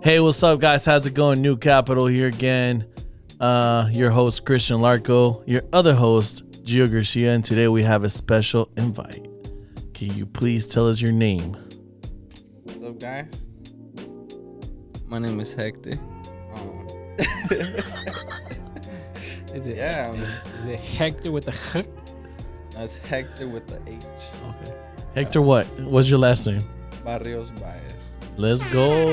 Hey, what's up, guys? How's it going? New Capital here again. Your host, Christian Larco. Your other host, Gio Garcia. And today we have a special invite. Can you please tell us your name? What's up, guys? My name is Hector. Is it? Yeah, Is it Hector with the H? That's Hector with the H. Okay. Hector, what? What's your last name? Barrios Baez. Let's go.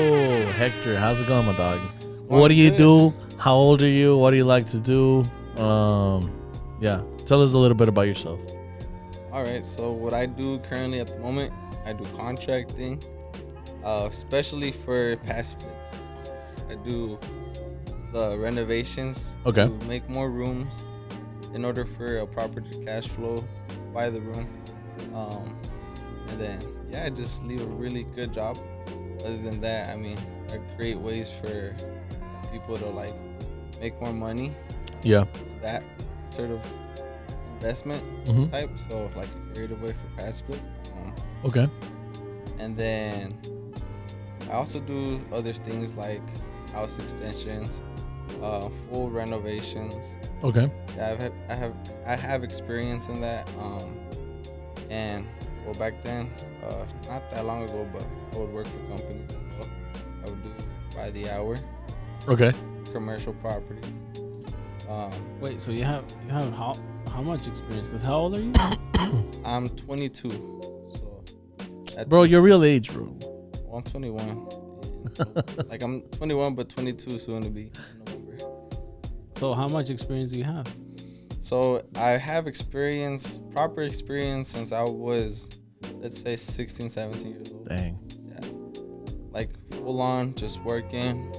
Hector, how's it going, my dog? going What do you good. do? How old are you? What do you like to do? Yeah. Tell us a little bit about yourself. All right, so what I do currently at the moment, I do contracting, especially for past splits. I do the renovations Okay. to make more rooms in order for a proper cash flow by the room. And then, I just leave a really good job. Other than that, I create ways for people to like make more money. Yeah. That sort of investment Mhm. type. So like a creative way for past split. Okay. And then I also do other things like house extensions, full renovations. Okay. Yeah, I have experience in that. And well, back then, not that long ago, but I would work for companies as well. I would do by the hour Okay. commercial properties. Wait, so you have how much experience? Because how old are you? I'm 22, so Bro, your real age, bro. Well, I'm 21. Like I'm 21, but 22 soon to be in November. So how much experience do you have? So I have proper experience since I was, let's say, 16, 17 years old. Dang. Yeah. Like full on, just working,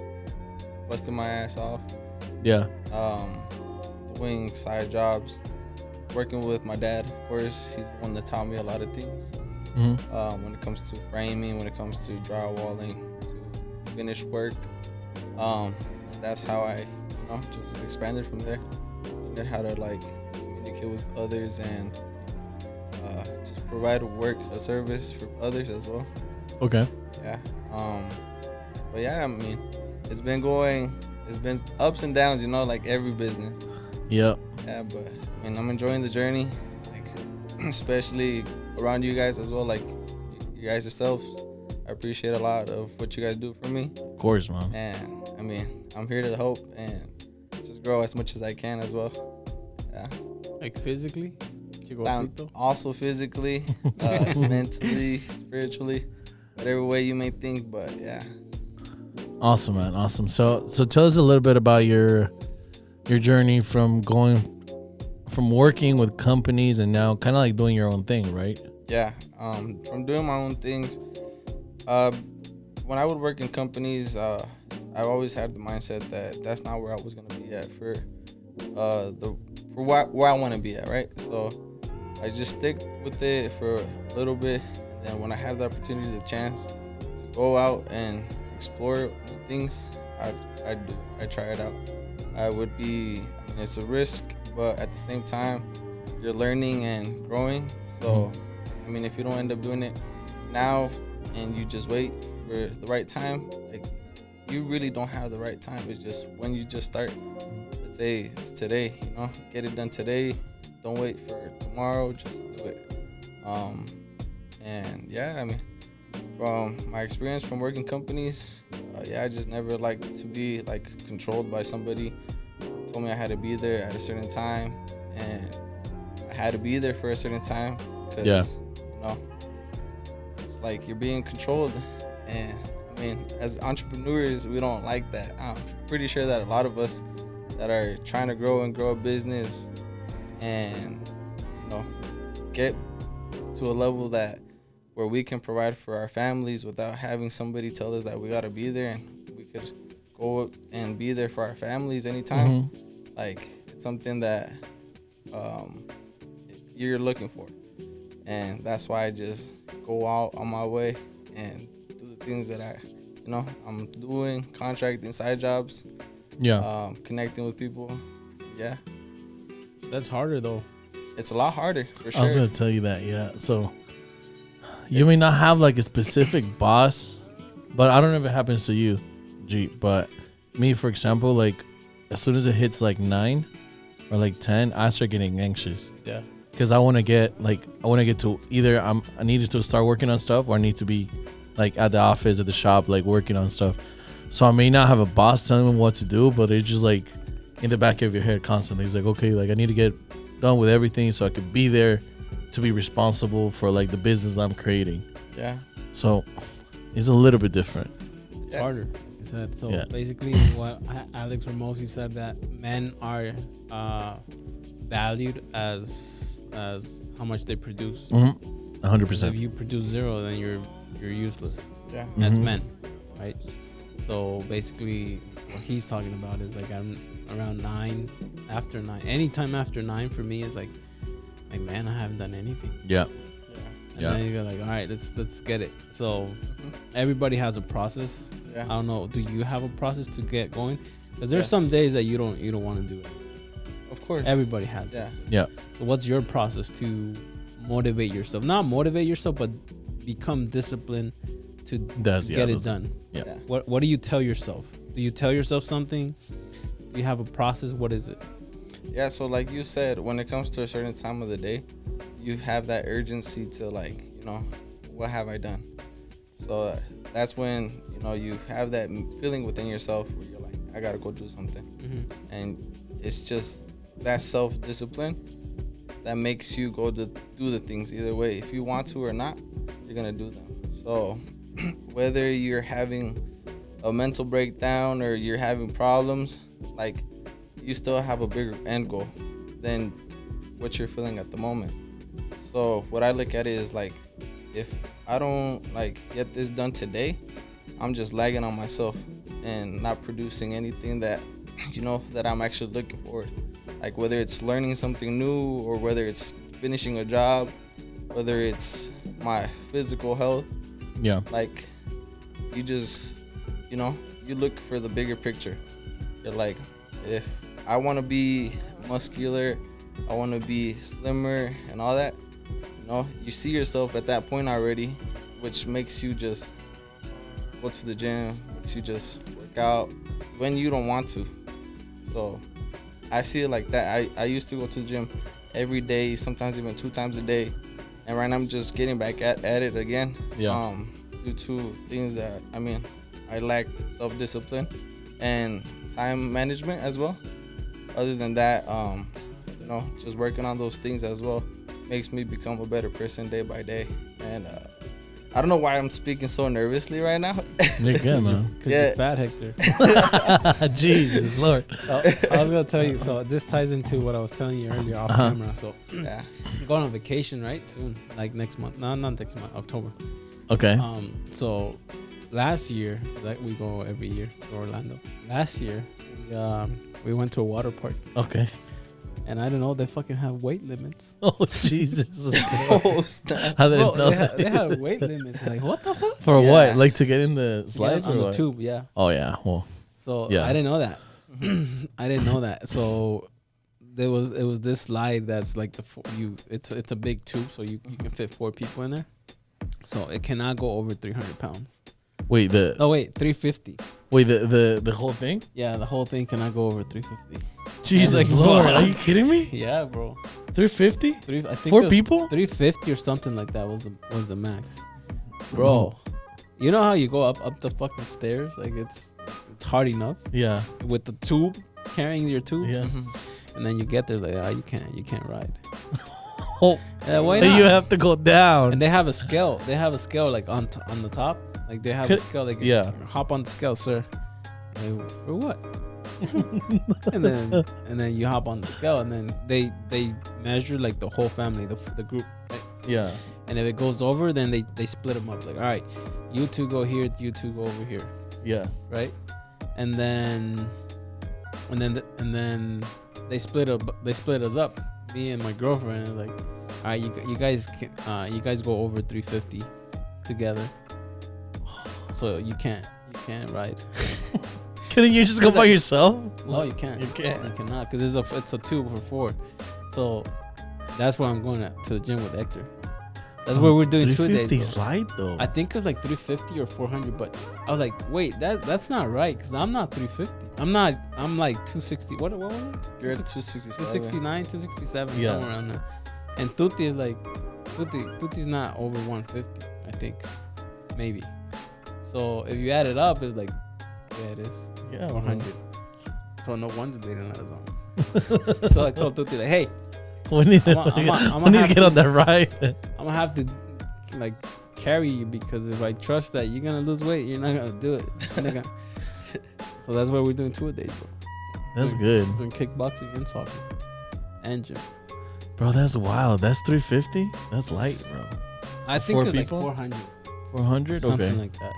busting my ass off, Yeah. doing side jobs, working with my dad, of course. He's the one that taught me a lot of things. Hmm. When it comes to framing, when it comes to drywalling, to finish work. That's how I, just expanded from there. Learned how to like communicate with others and just provide a service for others as well. Okay. Yeah. But yeah, it's been ups and downs, like every business. Yep. Yeah, but I'm enjoying the journey, like especially around you guys as well, like you guys yourselves. I appreciate a lot of what you guys do for me, Of course, man. and I'm here to help and just grow as much as I can as well. Yeah. Like physically? Also physically, mentally, spiritually, whatever way you may think, but yeah. Awesome, man. Awesome. So tell us a little bit about your journey from working with companies and now kind of like doing your own thing, right? Yeah, from doing my own things. When I would work in companies, I always had the mindset that that's not where I was gonna be at for where I want to be at, right? So I just stick with it for a little bit, and then when I have the opportunity, the chance to go out and explore new things, I try it out. It's a risk, but at the same time, you're learning and growing. So, if you don't end up doing it now and you just wait for the right time, like you really don't have the right time. It's just when you just start. Let's say it's today, get it done today. Don't wait for tomorrow. Just do it. From my experience from working companies, I just never liked to be like controlled by somebody. Told me I had to be there at a certain time, and I had to be there for a certain time because it's like you're being controlled, and as entrepreneurs, we don't like that. I'm pretty sure that a lot of us that are trying to grow a business and get to a level that where we can provide for our families without having somebody tell us that we got to be there, and we could go and be there for our families anytime. Like it's something that you're looking for, and that's why I just go out on my way and do the things that I'm doing, contracting, side jobs, connecting with people. Yeah, That's harder though. it's a lot harder for I was sure. gonna tell you that. Yeah. So you may not have like a specific boss, but I don't know if it happens to you. But me, for example, like as soon as it hits like 9 or like 10, I start getting anxious. Yeah. Because I want to get to either I needed to start working on stuff, or I need to be like at the office, at the shop, like working on stuff. So I may not have a boss telling me what to do, but it's just like in the back of your head constantly. It's like, okay, like I need to get done with everything so I could be there to be responsible for like the business I'm creating. Yeah. So it's a little bit different. It's harder. So Yeah. basically what Alex Ramosi said, that men are valued as how much they produce. 100%. So if you produce 0, then you're useless. Yeah. That's men, right? So basically what he's talking about is like I'm around 9, after 9. Anytime after 9 for me is like man, I haven't done anything. Yeah. And then you go like, all right, let's get it. So everybody has a process. Yeah. I don't know. Do you have a process to get going? Because there's Yes. some days that you don't want to do it. Of course. Everybody has Yeah. it. Yeah. So what's your process to motivate yourself? Not motivate yourself, but become disciplined to get it done. Yeah. What do you tell yourself? Do you tell yourself something? Do you have a process? What is it? Yeah, so like you said, when it comes to a certain time of the day, you have that urgency to like, what have I done? So that's when, you have that feeling within yourself where you're like, I gotta go do something. And it's just that self-discipline that makes you go to do the things either way. If you want to or not, you're gonna do them. So whether you're having a mental breakdown or you're having problems, like, you still have a bigger end goal than what you're feeling at the moment. So what I look at it is like, if I don't like get this done today, I'm just lagging on myself and not producing anything that that I'm actually looking for. Like whether it's learning something new or whether it's finishing a job, whether it's my physical health. Yeah. Like you just you look for the bigger picture. You're like, if I want to be muscular, I want to be slimmer and all that, you see yourself at that point already, which makes you just go to the gym, makes you just work out when you don't want to. So I see it like that. I used to go to the gym every day, sometimes even 2 times a day, and right now I'm just getting back at it again. Yeah. Due to things that I lacked self-discipline and time management as well. Other than that, just working on those things as well makes me become a better person day by day. And I don't know why I'm speaking so nervously right now. You're good, man. Because you're fat, Hector. Jesus Lord. I was gonna tell you. So this ties into what I was telling you earlier off camera. So Yeah. I'm going on vacation soon, like next month. No, not next month, October. Okay. So last year, like we go every year to Orlando. Last year, we went to a water park, Okay. and I don't know, they fucking have weight limits. Oh Jesus. Oh, stop. I didn't know they that. have weight limits. Like what the fuck? For Yeah. what? Like to get in the slides on or the what? tube, yeah. Oh yeah. Well. So Yeah. I didn't know that. I didn't know that. So it was this slide that's like it's a big tube, so you can fit 4 people in there. So it cannot go over 300 pounds. Wait. 350. The whole thing. Yeah, the whole thing cannot go over 350. Jesus like, Lord. fuck. Are you kidding me? Yeah, bro. 350? I think 4 it was people? 350 or something like that was the max. Bro, you know how you go up the fucking stairs? Like it's hard enough Yeah. with the tube, carrying your tube. Yeah. And then you get there like, you can't ride. Oh. Yeah, why And not? you have to go down. And they have a scale. They have a scale like on the top. Like they have a scale. Like Yeah. hop on the scale, sir. Like, for what? and then you hop on the scale, and then they measure like the whole family, the group. Right? Yeah. And if it goes over, then they split them up. Like, all right, you two go here, you two go over here, Yeah. right? And then they split us up. Me and my girlfriend, and like, all right, you guys go over 350 together. So you can't ride. Couldn't you just go by yourself? No, you can't. You can't. You cannot, because it's a tube for 4. So that's why I'm going to the gym with Hector. That's where we're doing 2 350 days. slide though. I think it was like 350 or 400, but I was like, wait, that's not right, because I'm not 350. I'm like 260. What was it? You're at 267. 269, 267, Yeah. somewhere around there. And Tuti is like, Tuti's not over 150, I think. Maybe. So if you add it up, it's like, yeah, it is. Yeah, 400. So no wonder they didn't let us on. So I told Tuti, like, hey, we need to, we need to get on that ride. I'm gonna have to like carry you, because if I trust that you're gonna lose weight, you're not gonna do it. You're not gonna- So that's why we're doing 2 days, bro. That's good, Doing kickboxing and soccer and gym. bro. That's wild. That's 350. That's light, bro. I think 4 it's people? like 400, 400. something Okay. like that.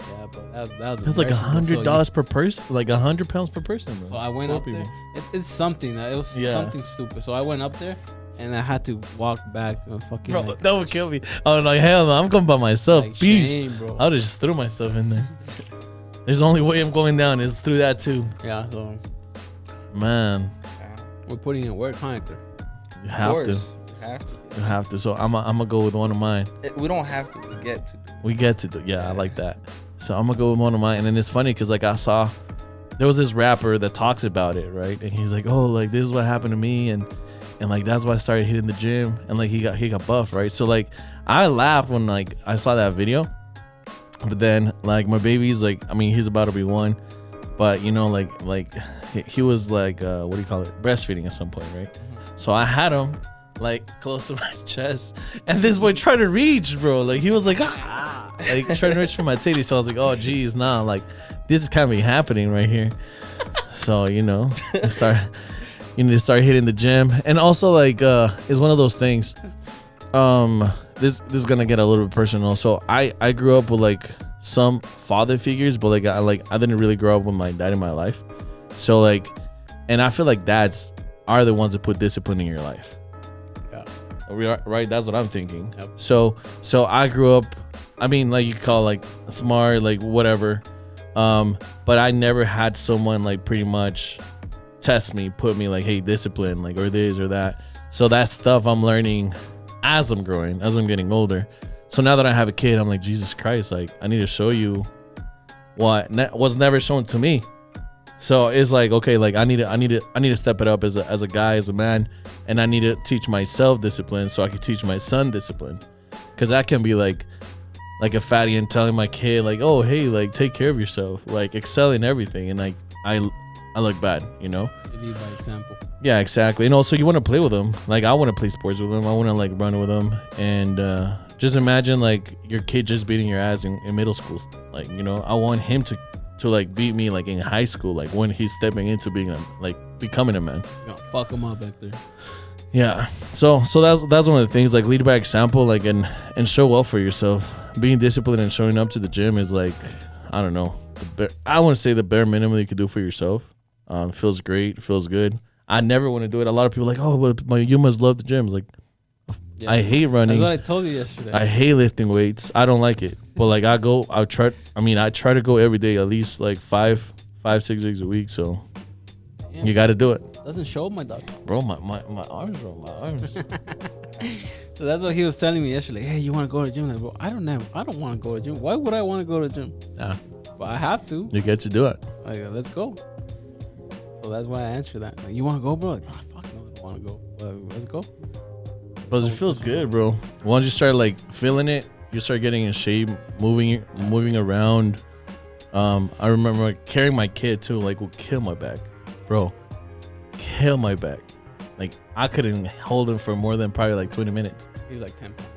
Yeah, but that was That's like embarrassing, bro. $100 per person, like 100 pounds per person, bro. So I went 4 up people. there. It's something. It was Yeah. something stupid. So I went up there, and I had to walk back and fucking Bro, like, that would kill me. I was like, hell no, I'm going by myself. like Peace. shame, bro. I would have just threw myself in there. There's the only way I'm going down is through that too. Yeah, so Man, Yeah. we're putting in work, huh, Hector? you Of have to. course. You have to. You have to. So I'm gonna go with one of mine. We don't have to. We get to. We get to do. Yeah, I like that. So I'm gonna go with one of mine. And then it's funny because like I saw there was this rapper that talks about it, right? And he's like, oh, like this is what happened to me, and like that's why I started hitting the gym, and like he got buff, right? So like I laughed when like I saw that video, but then like my baby's like, I mean he's about to be 1, but you know like he was like what do you call it, breastfeeding at some point, right? So I had him like close to my chest, and this boy tried to reach, bro. Like he was like like trying to reach for my titty. So I was like, oh geez, nah, like this is kind of happening right here. So you know, you need to start hitting the gym, and also like it's one of those things. This is gonna get a little bit personal. So I grew up with like some father figures, but like I didn't really grow up with my dad in my life. So like, and I feel like dads are the ones that put discipline in your life. Yeah. Right, that's what I'm thinking. Yep. So I grew up, I mean, like you could call like smart, like whatever, but I never had someone like pretty much test me, put me like, hey, discipline, like, or this or that. So that stuff I'm learning as I'm growing, as I'm getting older. So now that I have a kid, I'm like, Jesus Christ, like I need to show you what was never shown to me. So it's like, okay, like I need to step it up as a guy, as a man, and I need to teach myself discipline so I can teach my son discipline. Cause that can be like a fatty and telling my kid like, oh, hey, like take care of yourself, like excel in everything, and like I look bad, you know? You lead by example. Yeah, exactly. And also you want to play with them. Like I want to play sports with them. I want to like run with them. And just imagine like your kid just beating your ass in middle school. Like, you know, I want him to like beat me like in high school, like when he's stepping into being becoming a man. You know, fuck him up, Hector. Yeah. So that's one of the things, like lead by example, like and show well for yourself. Being disciplined and showing up to the gym is like, I don't know, I want to say the bare minimum you could do for yourself. Feels great, feels good. I never want to do it. A lot of people are like, oh, but you must love the gym. It's like, Yeah. I hate running. That's what I told you yesterday. I hate lifting weights. I don't like it. But like I try to go every day, at least like 5-6 days a week. So Yeah. you got to do it. Doesn't show my dog. Bro, my arms, bro, my arms. So that's what he was telling me yesterday. Hey, you want to go to the gym? Like, bro, I don't want to go to the gym. Why would I want to go to the gym? Yeah. But I have to. You get to do it. Like, let's go. So that's why I answer that. Like, you want to go, bro? Like, fuck no, I don't want to go. But let's go. But it feels good, bro. Once you start like feeling it, you start getting in shape, moving around. I remember like, carrying my kid too, like would kill my back, bro. Kill my back. Like I couldn't hold him for more than probably like 20 minutes. He was like 10 pounds.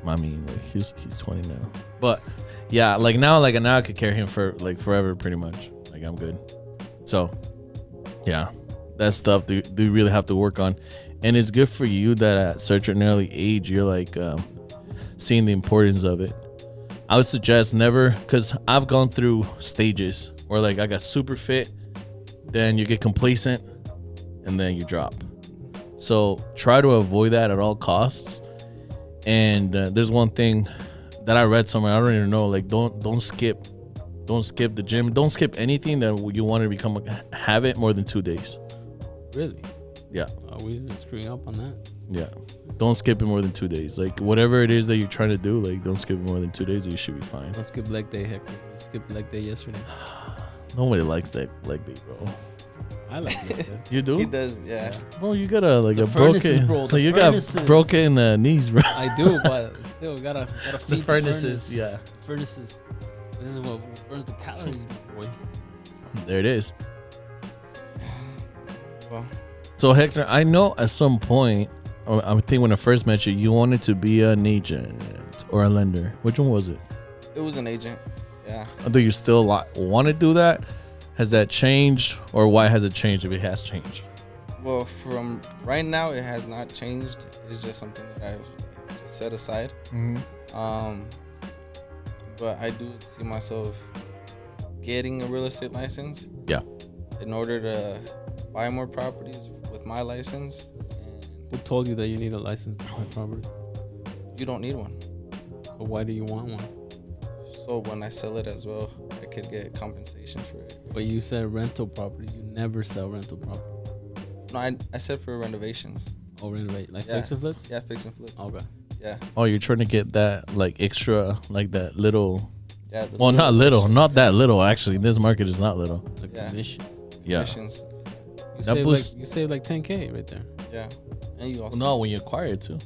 I mean, like he's 20 now. But yeah, like now I could carry him for like forever, pretty much. Like I'm good. So yeah, that stuff do really have to work on. And it's good for you that at such an early age, you're like seeing the importance of it. I would suggest never, because I've gone through stages where like I got super fit, then you get complacent, and then you drop. So try to avoid that at all costs. And there's one thing that I read somewhere, I don't even know, like don't skip the gym. Don't skip anything that you want to become a habit more than 2 days. Really? Yeah. We've been screwing up on that. Yeah. Don't skip it more than 2 days. Like whatever it is that you're trying to do, like don't skip it more than 2 days. You should be fine. Let's skip leg day, Hector. We skipped leg day yesterday. Nobody likes that leg day, bro. I like leg day. You do? He does, yeah. Bro, you got a The furnaces, broken, bro, the you furnaces. got broken knees, bro. I do, but still gotta feed The furnaces, yeah. The furnaces. This is what burns the calories, boy. There it is. Well, So Hector, I know at some point, I think when I first met you, you wanted to be an agent or a lender. Which one was it? it was an agent. Yeah. Do you still want to do that? Has that changed, or why has it changed if it has changed? Well, from right now, it has not changed. It's just something that I've just set aside. But I do see myself getting a real estate license. Yeah. In order to buy more properties with my license. And Who told you that you need a license to buy property? you don't need one. So why do you want one? So when I sell it as well, I could get compensation for it. But you said rental property. You never sell rental property. No, I said for renovations. Oh, renovate. Like Yeah. fix and flips? Yeah, fix and flip. Okay. Yeah. Oh, you're trying to get that like extra, like that little. Yeah. the Well, not little, not that little. Actually, this market is not little. The Yeah. commission. Yeah. commissions. You That save boosts- like 10K right there. Yeah. And you also. No, when you acquire it too.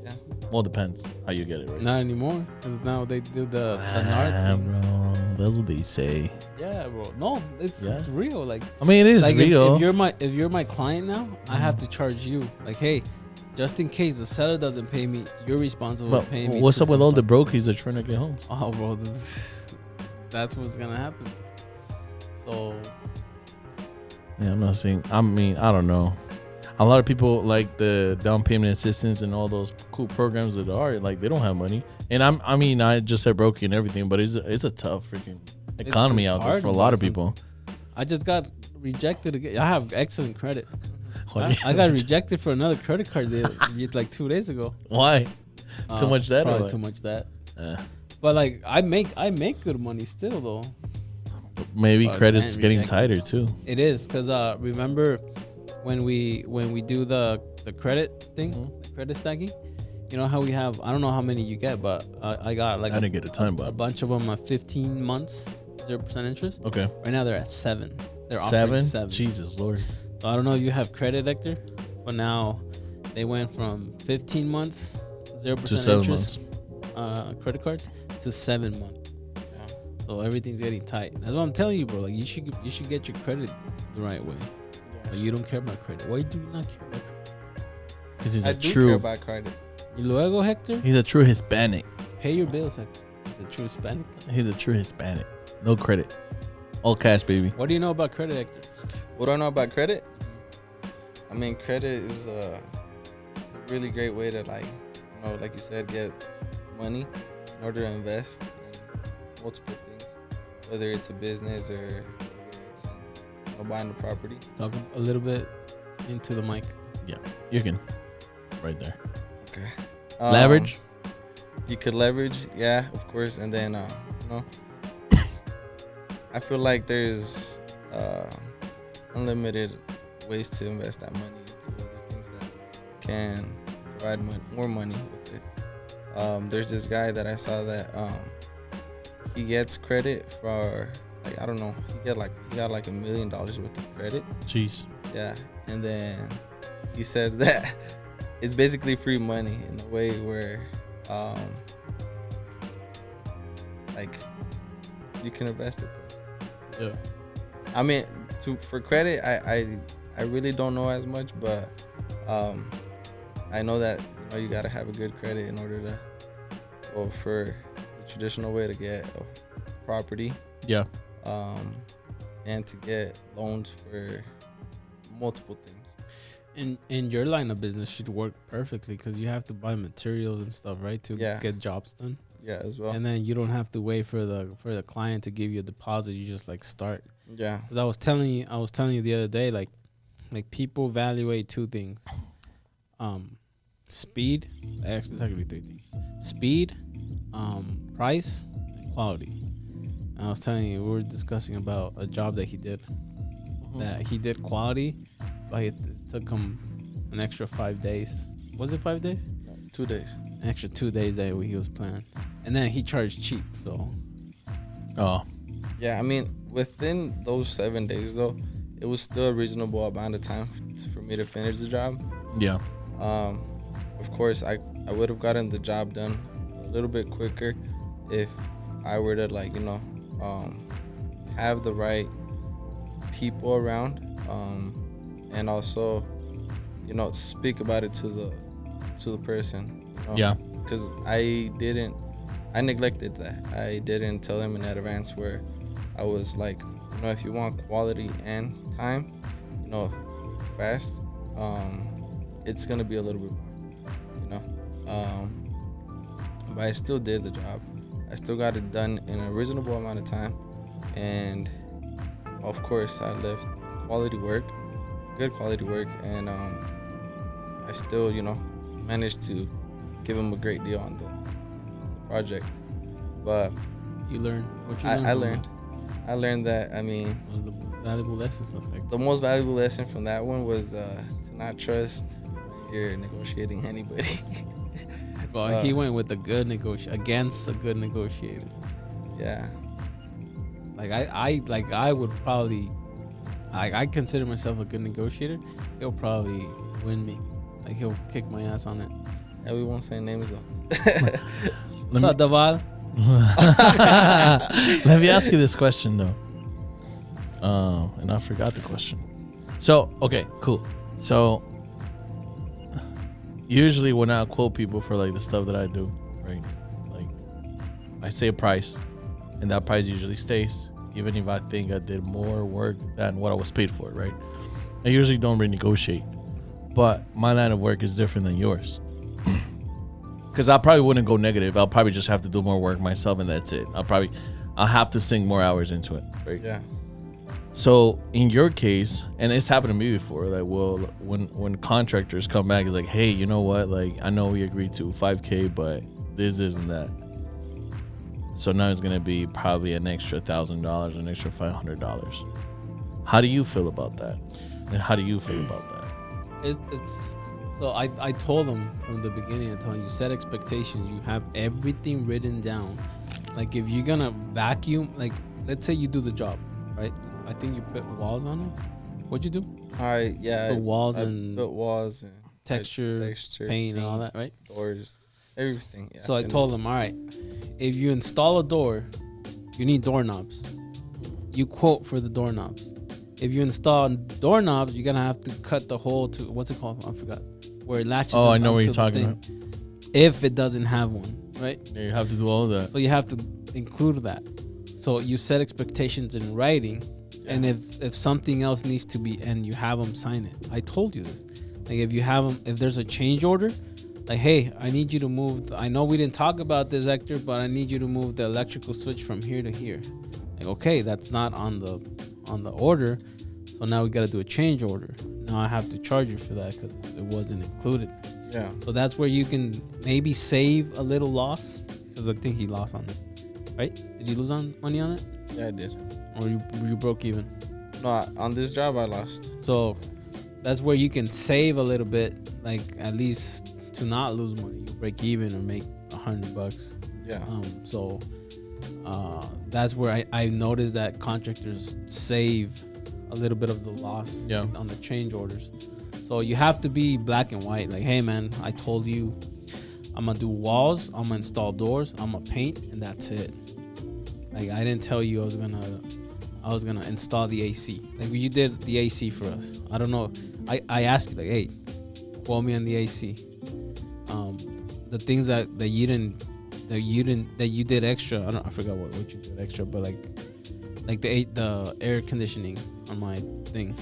Yeah. Well, depends how you get it, right? Not anymore, because now they do the NAR thing. bro. That's what they say. Yeah, bro. No, it's real. Like, I mean, it is like real. if you're my client now, I have to charge you. Like, hey, just in case the seller doesn't pay me, you're responsible But for paying me. what's up with all the 2.5. brokies that are trying to get homes? Oh, bro, that's what's gonna happen. So Yeah, I'm not saying. I mean, I don't know. A lot of people like the down payment assistance and all those cool programs that are like they don't have money. And I just said brokey and everything, but it's a tough freaking economy it's out there hard for a to lot buy of people. I just got rejected again. I have excellent credit. Why? I got rejected for another credit card like 2 days ago. Why? Too much debt or Probably what? too much debt. Uh, But like I make good money still though. maybe But credit's man, getting rejected. tighter too. It is because remember when we do the credit thing, the credit stacking. You know how we have, I don't know how many you get, but I got like I didn't get a ton, a but bunch of them at 15 months, 0% interest. okay. Right now they're at 7. They're offering 7. Jesus Lord. So I don't know if you have credit, Hector, but now they went from 15 months, 0% To 7 interest credit cards to 7 months. Yeah. So everything's getting tight. That's what I'm telling you, bro. Like you should get your credit the right way. But you don't care about credit. Why do you not care about credit? Because he's I a do care true. about credit. Y luego, Hector, He's a true Hispanic. pay your bills, Hector. He's a true Hispanic. He's a true Hispanic. No credit. All cash, baby. What do you know about credit, Hector? What do I know about credit? I mean, credit is it's a really great way to like you said, get money in order to invest in multiple things, whether it's a business or whether it's buying a property. Talk a little bit into the mic. You can. Right there. Okay. Leverage. You could leverage, yeah, of course, and then I feel like there's unlimited ways to invest that money into other things that can provide more money with it. There's this guy that I saw that he gets credit for like I don't know, he got like $1 million worth of credit. Jeez. Yeah, and then he said that it's basically free money in a way where like you can invest it. Yeah. I mean, for credit, I really don't know as much, but I know that you gotta have a good credit in order to, for the traditional way to get a property, Yeah. and to get loans for multiple things. And your line of business should work perfectly because you have to buy materials and stuff, right, to get jobs done. Yeah, as well. And then you don't have to wait for the client to give you a deposit. You just like start. Yeah. Because I was telling you the other day, like people evaluate 2 things, speed. Actually, it's actually 3 things: speed, price, and quality. And I was telling you, we were discussing about a job that he did. That he did quality, it took him an extra 5 days. Was it 5 days? 2 days. An extra 2 days that he was planned, and then he charged cheap. So Oh, Yeah, I mean, within those 7 days though, it was still a reasonable amount of time for me to finish the job. yeah. Of course, I would have gotten the job done a little bit quicker if I were to have the right people around, and also, speak about it to the person. Yeah. Because I neglected that. I didn't tell him in advance where I was like, if you want quality and time, fast, it's gonna be a little bit more, but I still did the job. I still got it done in a reasonable amount of time, and of course I left good quality work, and I still, managed to give him a great deal on the project. But you learned what you learned. I learned that, I mean, What was the valuable lessons? Like the most valuable lesson from that one was to not trust when you're negotiating anybody. well, So, he went with against a good negotiator. yeah. Like I would probably, I consider myself a good negotiator. He'll probably win me. Like he'll kick my ass on it. Yeah, we won't say names though. What's up, Daval? Let me ask you this question though. And I forgot the question. So, okay, cool. So usually when I quote people for like the stuff that I do, right? Like I say a price and that price usually stays, even if I think I did more work than what I was paid for, right? I usually don't renegotiate. But my line of work is different than yours. Because I probably wouldn't go negative. I'll probably just have to do more work myself and that's it. I'll have to sink more hours into it, right? Yeah. So in your case, and it's happened to me before, like, well, when contractors come back, it's like, hey, you know what? Like, I know we agreed to $5,000, but this isn't that. So now it's gonna be probably an extra $1,000, an extra $500. How do you feel about that? And how do you feel about that? It's so I told him from the beginning. I told him, you set expectations. You have everything written down. Like if you're gonna vacuum, like let's say you do the job, right? I think you put walls on it. What'd you do? Yeah. Put walls I and built walls and texture, paint, and all that, right? Doors, everything. Yeah, So I told him, all right, if you install a door, you need doorknobs. You quote for the doorknobs. If you install doorknobs, you're gonna have to cut the hole to what's it called? I forgot. Where it latches. Oh, I know what onto you're the talking thing, about. If it doesn't have one, right? Yeah, you have to do all of that. So you have to include that. So you set expectations in writing, and if something else needs to be, and you have them sign it. I told you this. Like if you have them, if there's a change order, like hey, I need you to move. I know we didn't talk about this, Hector, but I need you to move the electrical switch from here to here. Like okay, that's not on the order. So now we got to do a change order. Now I have to charge you for that because it wasn't included. Yeah. So that's where you can maybe save a little loss, because I think he lost on it, right? Did you lose money on it, Yeah, I did. or you broke even? No, on this job I lost. So that's where you can save a little bit, like at least to not lose money. You break even or make $100. Yeah. So that's where I noticed that contractors save a little bit of the loss on the change orders. So you have to be black and white. Like, hey man, I told you I'm gonna do walls, I'm gonna install doors, I'm gonna paint, and that's it. Like I didn't tell you I was gonna install the AC. Like you did the AC for us. I don't know. I asked you like, hey, quote me on the AC. The things that you did extra. I forgot what you did extra, but like the air conditioning on my thing.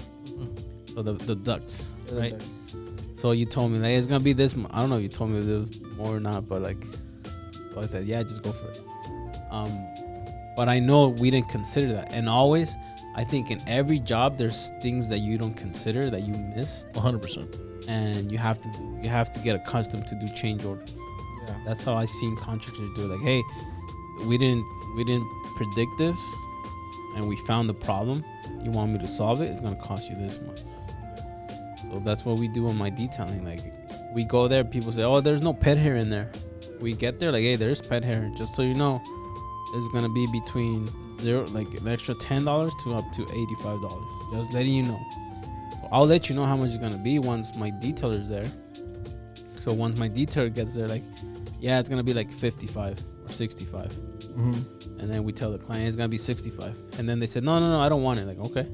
So the ducts, right? So you told me like it's gonna be this. I don't know if you told me if it was more or not, but like, so I said yeah, just go for it. But I know we didn't consider that, and always, I think in every job there's things that you don't consider that you missed. 100%. And you have to get accustomed to do change orders. Yeah. That's how I seen contractors do it. Like, hey, we didn't predict this, and we found the problem. You want me to solve it? It's gonna cost you this much. So that's what we do on my detailing. Like, we go there, people say, oh, there's no pet hair in there. We get there, like, hey, there's pet hair. Just so you know, it's gonna be between an extra $10 to up to $85. Just letting you know. So I'll let you know how much it's gonna be once my detailer's there. So once my detailer gets there, like, yeah, it's gonna be like 55 or 65. Mm-hmm. And then we tell the client it's gonna be 65. And then they said, no, I don't want it. Like, okay.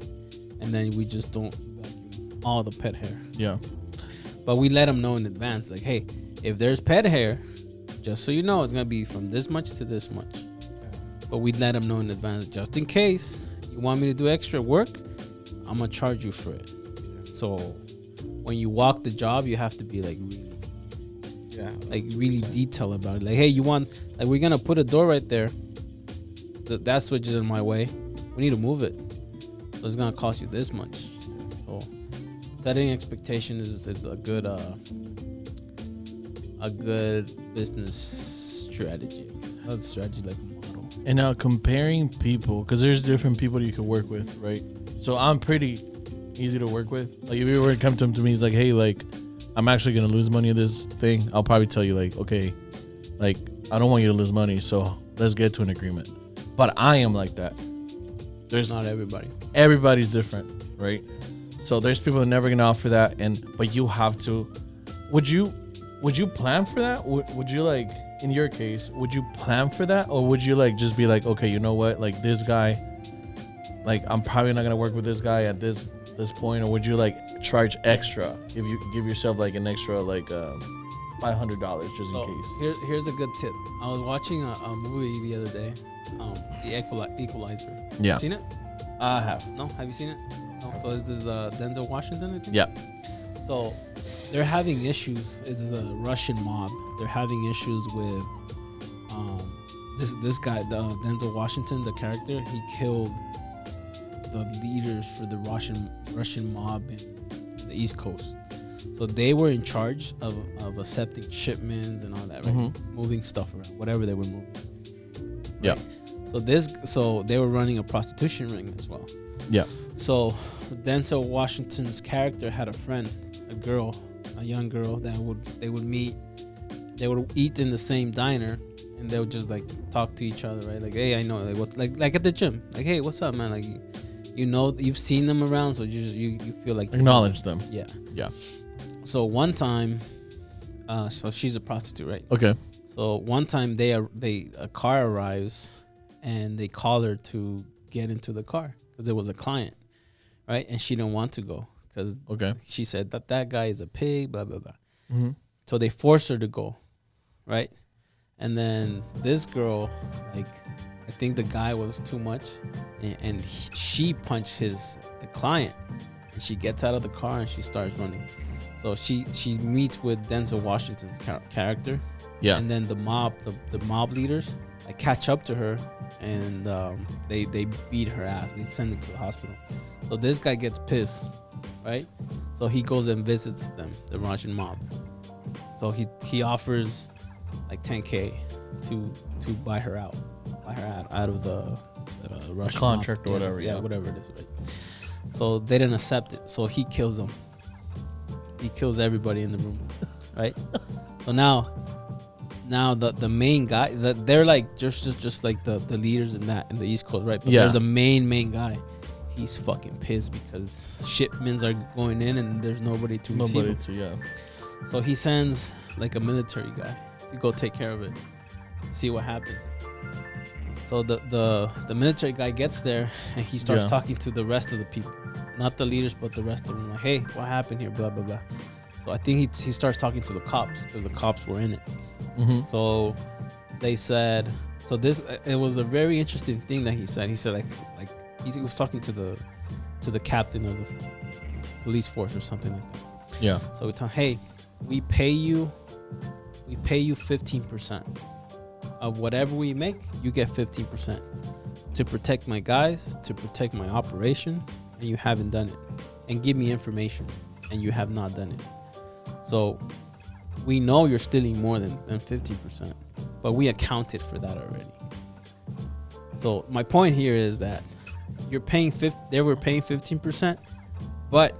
And then we just don't vacuum all the pet hair. Yeah. But we let them know in advance, like, hey, if there's pet hair, just so you know, it's gonna be from this much to this much. But we let them know in advance, just in case you want me to do extra work, I'm gonna charge you for it. So when you walk the job, you have to be like really detailed about it. Like, hey, you want, like, we're gonna put a door right there. That switch is in my way. We need to move it. So it's gonna cost you this much. So setting expectation is a good business strategy. Not a strategy, like a model. And now comparing people, because there's different people you can work with, right? So I'm pretty easy to work with. Like, if you were to come to me, he's like, hey, like, I'm actually gonna lose money on this thing. I'll probably tell you, like, okay, like, I don't want you to lose money, so let's get to an agreement. But I am like that. There's not everybody. Everybody's different, right? So there's people who are never gonna offer that, but you have to. Would you plan for that? Would you, like, in your case, would you plan for that, or would you, like, just be like, okay, you know what, like, this guy, like, I'm probably not gonna work with this guy at this point, or would you, like, charge extra if you give yourself, like, an extra, like, $500 just in case? Here's a good tip. I was watching a movie the other day, the Equalizer. Yeah. You seen it? I have. No, have you seen it? No. So is this Denzel Washington, I think? Yeah. So they're having issues. It's a Russian mob. They're having issues with this guy, Denzel Washington, the character. He killed the leaders for the Russian mob in the East Coast. So they were in charge of accepting shipments and all that, right? Mm-hmm. Moving stuff around, whatever they were moving. Right? Yeah. So they were running a prostitution ring as well. Yeah. So Denzel Washington's character had a friend, a young girl that they would meet. They would eat in the same diner, and they would just, like, talk to each other, right? Like, hey, I know, like, what, like at the gym, like, hey, what's up, man? Like, you know, you've seen them around, so you feel like acknowledge them. Yeah. Yeah. So one time, so she's a prostitute, right? Okay. So one time a car arrives, and they call her to get into the car because it was a client, right? And she didn't want to go because she said that guy is a pig, blah blah blah. Mm-hmm. So they forced her to go, right? And then this girl, like, I think the guy was too much, and she punched the client, and she gets out of the car and she starts running. So she meets with Denzel Washington's character, yeah, and then the mob leaders, like, catch up to her, and they beat her ass. They send her to the hospital. So this guy gets pissed, right? So he goes and visits them, the Russian mob. So he offers like $10K to buy her out of the Russian contract mob. or whatever. Yeah, whatever it is, right? So they didn't accept it. So he kills them. He kills everybody in the room, right? So now the main guy, they're like just like the leaders in the East Coast, right? But there's the main guy. He's fucking pissed because shipments are going in and there's nobody to receive them. So he sends like a military guy to go take care of it, see what happened. So the military guy gets there and he starts talking to the rest of the people, not the leaders, but the rest of them. Like, hey, what happened here? Blah blah blah. So I think he starts talking to the cops because the cops were in it. Mm-hmm. So they said, it was a very interesting thing that he said. He said like he was talking to the captain of the police force or something like that. Yeah. So we tell him, hey, we pay you 15% of whatever we make. You get 15% to protect my guys, to protect my operation, and you haven't done it. And give me information, and you have not done it. So we know you're stealing more than 50%, but we accounted for that already. So my point here is that you're paying they were paying 15%, but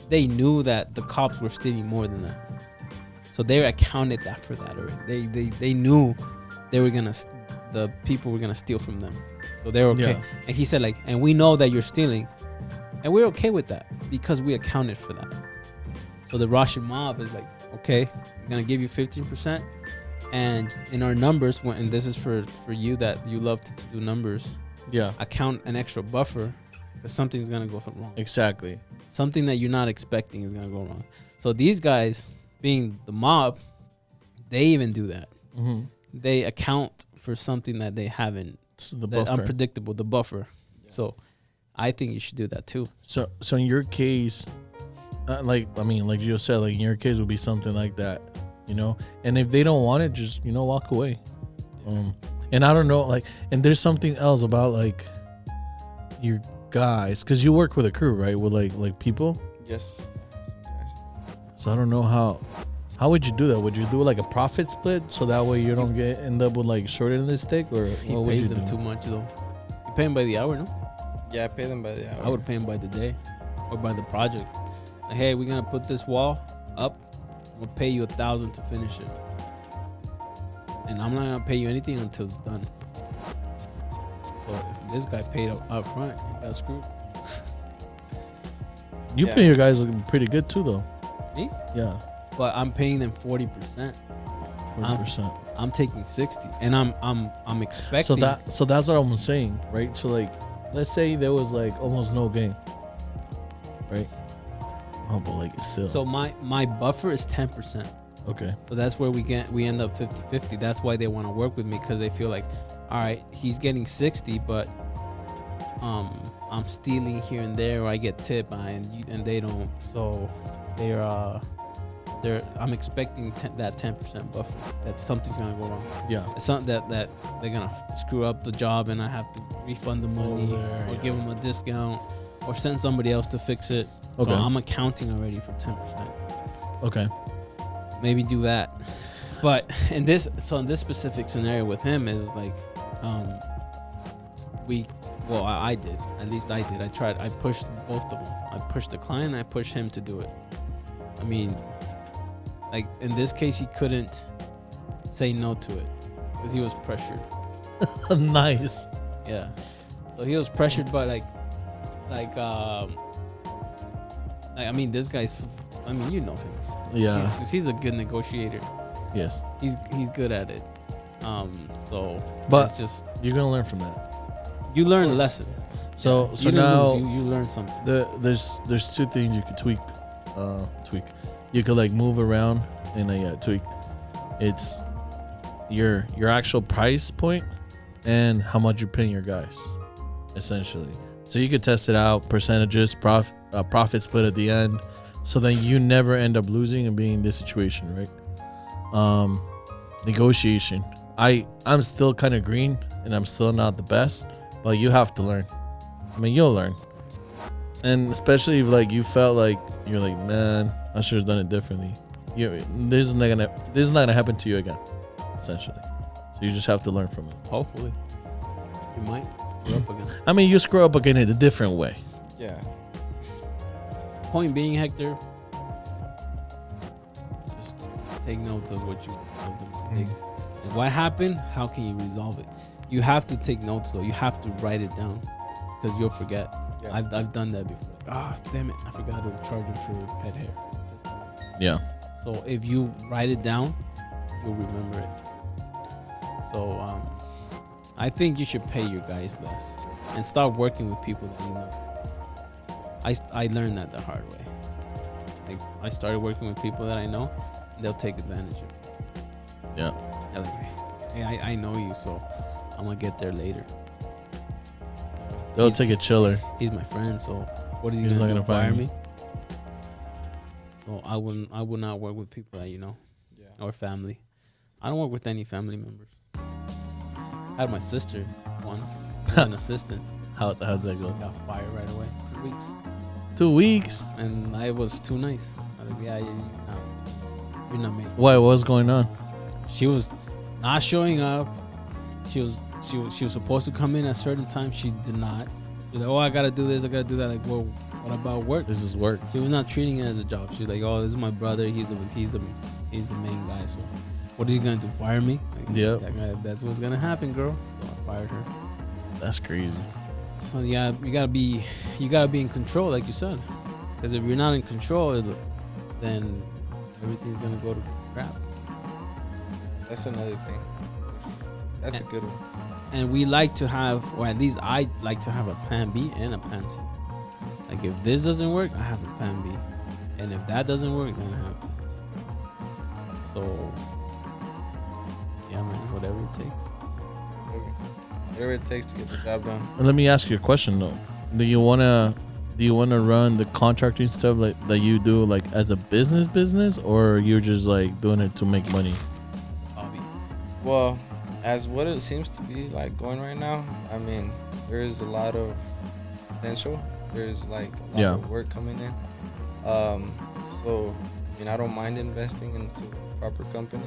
they knew that the cops were stealing more than that. So they accounted that for that already. They knew the people were gonna steal from them. So they were okay. Yeah. And he said like, and we know that you're stealing, and we're okay with that because we accounted for that. So the Russian mob is like, okay, we're gonna give you 15%, and in our numbers, and this is for you that you love to do numbers, Yeah. account an extra buffer because something's gonna go wrong. Exactly. Something that you're not expecting is gonna go wrong. So these guys, being the mob, they even do that. Mm-hmm. They account for something that they haven't, So the that buffer. unpredictable, the buffer. So I think you should do that too. So in your case, like you said, like in your case would be something like that, you know. And if they don't want it, just walk away. And I don't know, like, and there's something else about like your guys, because you work with a crew, right? With like people. Yes. So I don't know how would you do that? Would you do like a profit split so that way you don't end up with like short end of the stick, or He what would you pays them do? too much though. You pay him by the hour, no? Yeah, I pay them by the hour. I would pay him by the day or by the project. Like, hey, we're gonna put this wall up. We'll pay you $1,000 to finish it, and I'm not gonna pay you anything until it's done. So if this guy paid up front, he got screwed. You Yeah. pay your guys looking pretty good too, though. Me? Yeah, But I'm paying them 40%. 40%. I'm taking 60, and I'm expecting. So that's what I'm saying, right? So like, let's say there was like almost no gain, right? Oh, but like still. So my buffer is 10%. okay. So that's where we end up 50-50. That's why they want to work with me, because they feel like, all right, he's getting 60, but I'm stealing here and there, or I get tipped, and they don't. So I'm expecting that 10% buffer, that something's gonna go wrong. Yeah. It's something that they're gonna screw up the job, and I have to refund the money, there, or yeah. give them a discount, or send somebody else to fix it. Okay. So I'm accounting already for 10%. Okay. Maybe do that. But in this specific scenario with him, it was like, I did. At least I did. I pushed both of them. I pushed the client and I pushed him to do it. I mean, like in this case, he couldn't say no to it because he was pressured. Nice. Yeah. So he was pressured, but I mean, this guy's, I mean, you know him. Yeah. He's a good negotiator. Yes. He's good at it. So But it's just, you're gonna learn from that. you learn a lesson. So Yeah, so you didn't now lose, you learn something. there's two things you could tweak. You could like move around and tweak. It's your actual price point and how much you're paying your guys, essentially. So you could test it out, percentages, profit split at the end, so then you never end up losing and being in this situation, right? Negotiation. I'm still kind of green and I'm still not the best, but you have to learn. I mean, you'll learn. And especially if like you felt like you're like, man, I should have done it differently. This is not gonna happen to you again, essentially. So you just have to learn from it. Hopefully, you might screw up again. I mean, you screw up again in a different way. Yeah. Point being, Hector, just take notes of what of the mistakes and what happened. How can you resolve it? You have to take notes though. You have to write it down because you'll forget. Yeah. I've done that before. Damn it! I forgot to charge him for pet hair. Yeah. So if you write it down, you'll remember it. So I think you should pay your guys less and start working with people that you know. I learned that the hard way. Like I started working with people that I know, and they'll take advantage of it. Yeah. They're like, hey, I know you, so I'm gonna get there later. They'll take a chiller. He's my friend, so what is he He's gonna not do? gonna fire Fire me? me? So I would not work with people that you know. Yeah. Or family. I don't work with any family members. I had my sister once, an assistant. How'd that go? Got fired right away. 2 weeks. 2 weeks. And I was too nice. I was like, yeah, you're not making Why? this. What was going on? She was not showing up. She was supposed to come in at a certain time. She did not. She's like, oh, I gotta do this. I gotta do that. Like, well, What about work? This is work. She was not treating it as a job. She's like, oh, this is my brother. He's the main guy. So what is he gonna do? Fire me? Like, Yep. That's what's gonna happen, girl. So I fired her. That's crazy. So yeah, you gotta be in control, like you said. Because if you're not in control, then everything's gonna go to crap. That's another thing. That's a good one. And we like to have, or at least I like to have a plan B and a plan C. Like if this doesn't work, I have a plan B, and if that doesn't work, then I have a plan C. So yeah, man, whatever it takes. Whatever it takes to get the job done. And let me ask you a question though. Do you wanna run the contracting stuff like that you do like as a business, or you're just like doing it to make money? Hobby. Well, as what it seems to be like going right now, I mean, there's a lot of potential. There's like a lot of work coming in. So I mean, I don't mind investing into a proper company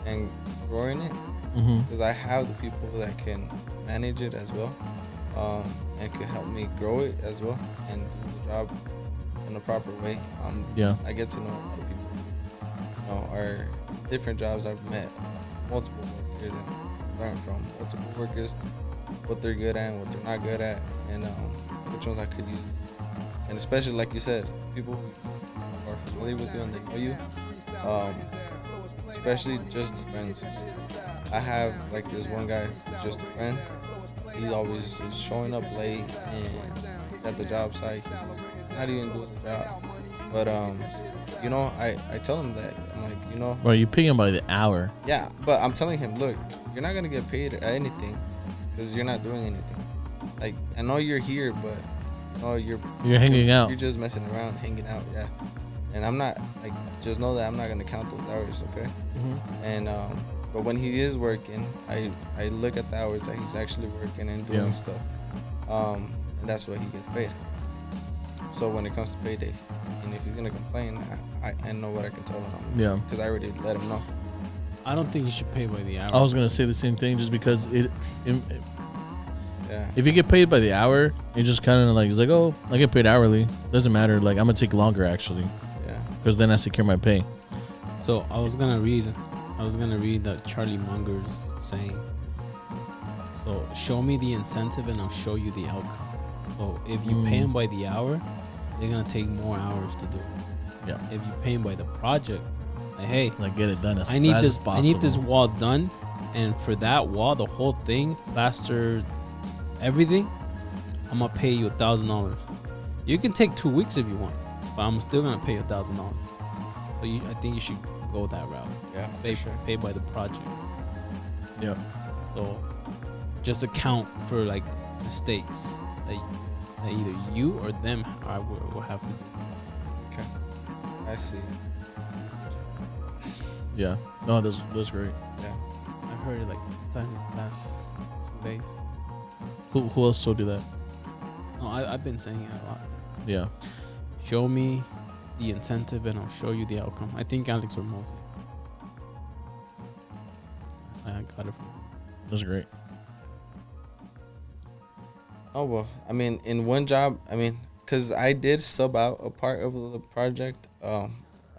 and growing it, because I have the people that can manage it as well, and can help me grow it as well and do the job in a proper way. I get to know a lot of people who, are different jobs. I've met multiple workers and learned from multiple workers what they're good at and what they're not good at, and which ones I could use. And especially, like you said, people who are familiar with you and they know you, especially just the friends. I have like this one guy who's just a friend. He always is showing up late and he's at the job site. He's not even doing the job. But I tell him that. I'm like, Bro, you pay him by the hour. Yeah, but I'm telling him, look, you're not gonna get paid anything because you're not doing anything. Like, I know you're here, but you're hanging out. You're just messing around, hanging out, yeah. And I'm not like, just know that I'm not gonna count those hours, okay? And but when he is working, I look at the hours that he's actually working and doing stuff, and that's what he gets paid. So when it comes to payday, and if he's gonna complain, I know what I can tell him. Yeah. Because I already let him know. I don't think you should pay by the hour. I was gonna say the same thing, just because Yeah. if you get paid by the hour, you just kind of like, it's like, oh, I get paid hourly. Doesn't matter. Like, I'm gonna take longer actually. Yeah. Because then I secure my pay. So I was gonna read that Charlie Munger's saying. So show me the incentive and I'll show you the outcome. So if you pay them by the hour, they're gonna take more hours to do it. Yeah. If you pay them by the project, like, hey, Like, get it done as I need fast this. as possible. I need this wall done, and for that wall, the whole thing, plaster, everything, I'm gonna pay you $1,000. You can take 2 weeks if you want, but I'm still gonna pay you $1,000. So I think you should go that route. Yeah. Pay by the project. Yeah. So just account for like mistakes that either you or them will have to do. Okay. I see. Yeah. No, that's great. Yeah. I heard it like the last 2 days. Who else told you that? No, I've been saying it a lot. Yeah. Show me the incentive and I'll show you the outcome. I think Alex Ramosi. I got it from him. That's great. Oh, well, I mean, in one job, because I did sub out a part of the project. I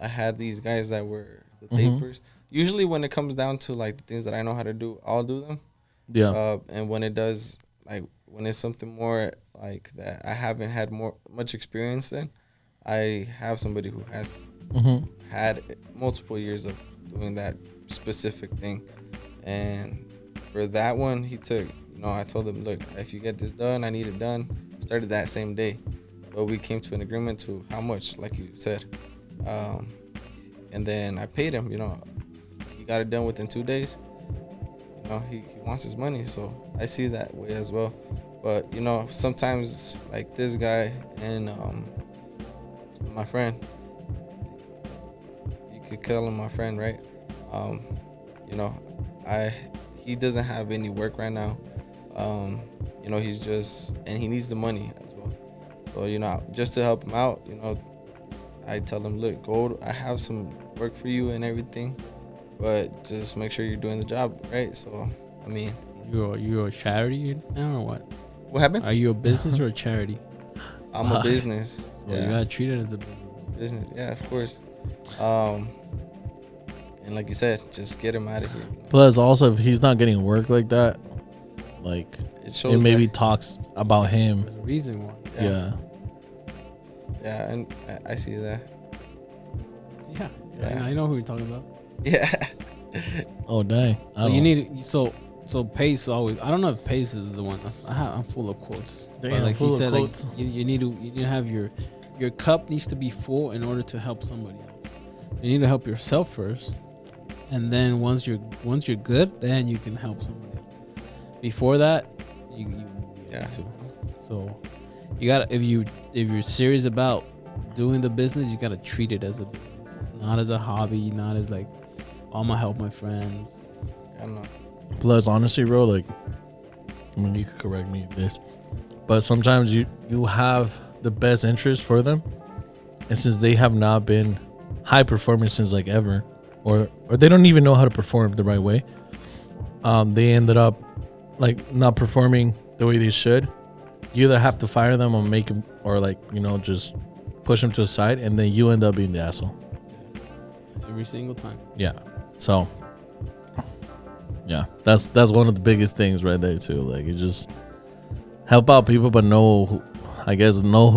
had these guys that were the tapers. Usually when it comes down to like the things that I know how to do, I'll do them. Yeah. And when it does, like when it's something more like that I haven't had much experience in, I have somebody who has had multiple years of doing that specific thing. And for that one, he took, I told him, look, if you get this done, I need it done. Started that same day. But we came to an agreement to how much, like you said. And then I paid him, he got it done within 2 days. He wants his money, so I see that way as well. But, sometimes like this guy and my friend, you could call him my friend, right? He doesn't have any work right now. He's just, and he needs the money as well. So, just to help him out, I tell him, look, go, I have some work for you and everything, but just make sure you're doing the job, right? So, You're a charity now or what? What happened? Are you a business or a charity? I'm a business. So you gotta treat it as a business. Yeah, of course. And like you said, just get him out of here. Plus, also, if he's not getting work like that, like It maybe talks about him. There's a reason why. Yeah. Yeah, and I see that. Yeah. I know who you're talking about. Yeah. Oh dang. You need so Pace always. I don't know if Pace is the one. I'm full of quotes. Damn, but like full he of said, quotes. like you need to have your cup needs to be full in order to help somebody else. You need to help yourself first, and then once you're good, then you can help somebody else. Before that, you Yeah. to. So you gotta if you're serious about doing the business, you gotta treat it as a business, not as a hobby, not as like, oh, I'm gonna help my friends. I don't know. Plus, honestly, bro, like, I mean, you could correct me if this, but sometimes you have the best interest for them, and since they have not been high performers since like ever, or they don't even know how to perform the right way, they ended up like not performing the way they should. You either have to fire them or make them, or like, you know, just push them to the side, and then you end up being the asshole. Every single time. Yeah. So, yeah, that's one of the biggest things right there too. Like, you just help out people, but know who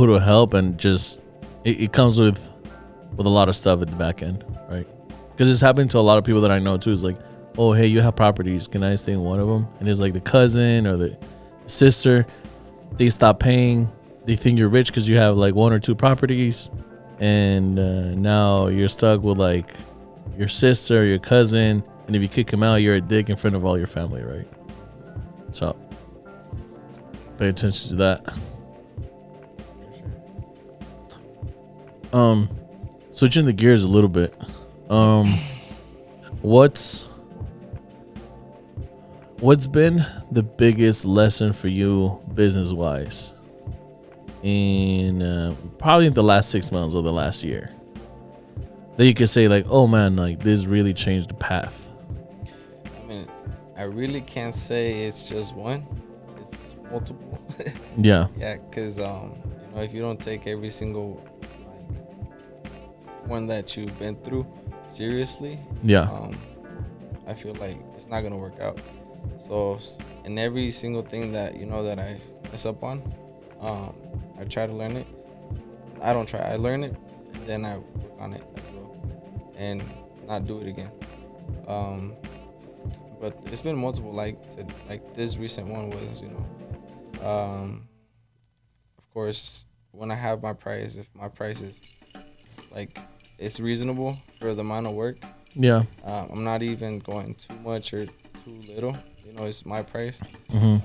to help, and just it comes with a lot of stuff at the back end, right? Because it's happening to a lot of people that I know too. It's like, oh, hey, you have properties, can I stay in one of them? And it's like the cousin or the sister, they stop paying. They think you're rich because you have like one or two properties, and now you're stuck with like your sister or your cousin, and if you kick him out, you're a dick in front of all your family, right? So pay attention to that. Switching the gears a little bit, what's been the biggest lesson for you business wise in probably the last 6 months or the last year that you could say like, oh man, like this really changed the path? I mean, I really can't say it's just one. It's multiple. Yeah. Yeah, because if you don't take every single one that you've been through seriously, Yeah. I feel like it's not gonna work out. So in every single thing that that I mess up on, I try to learn it. I don't try. I learn it, and then I work on it as well, and not do it again. But it's been multiple. Like this recent one was, of course, when I have my price, if my price is like it's reasonable for the amount of work. Yeah. I'm not even going too much or too little. It's my price. Mm-hmm.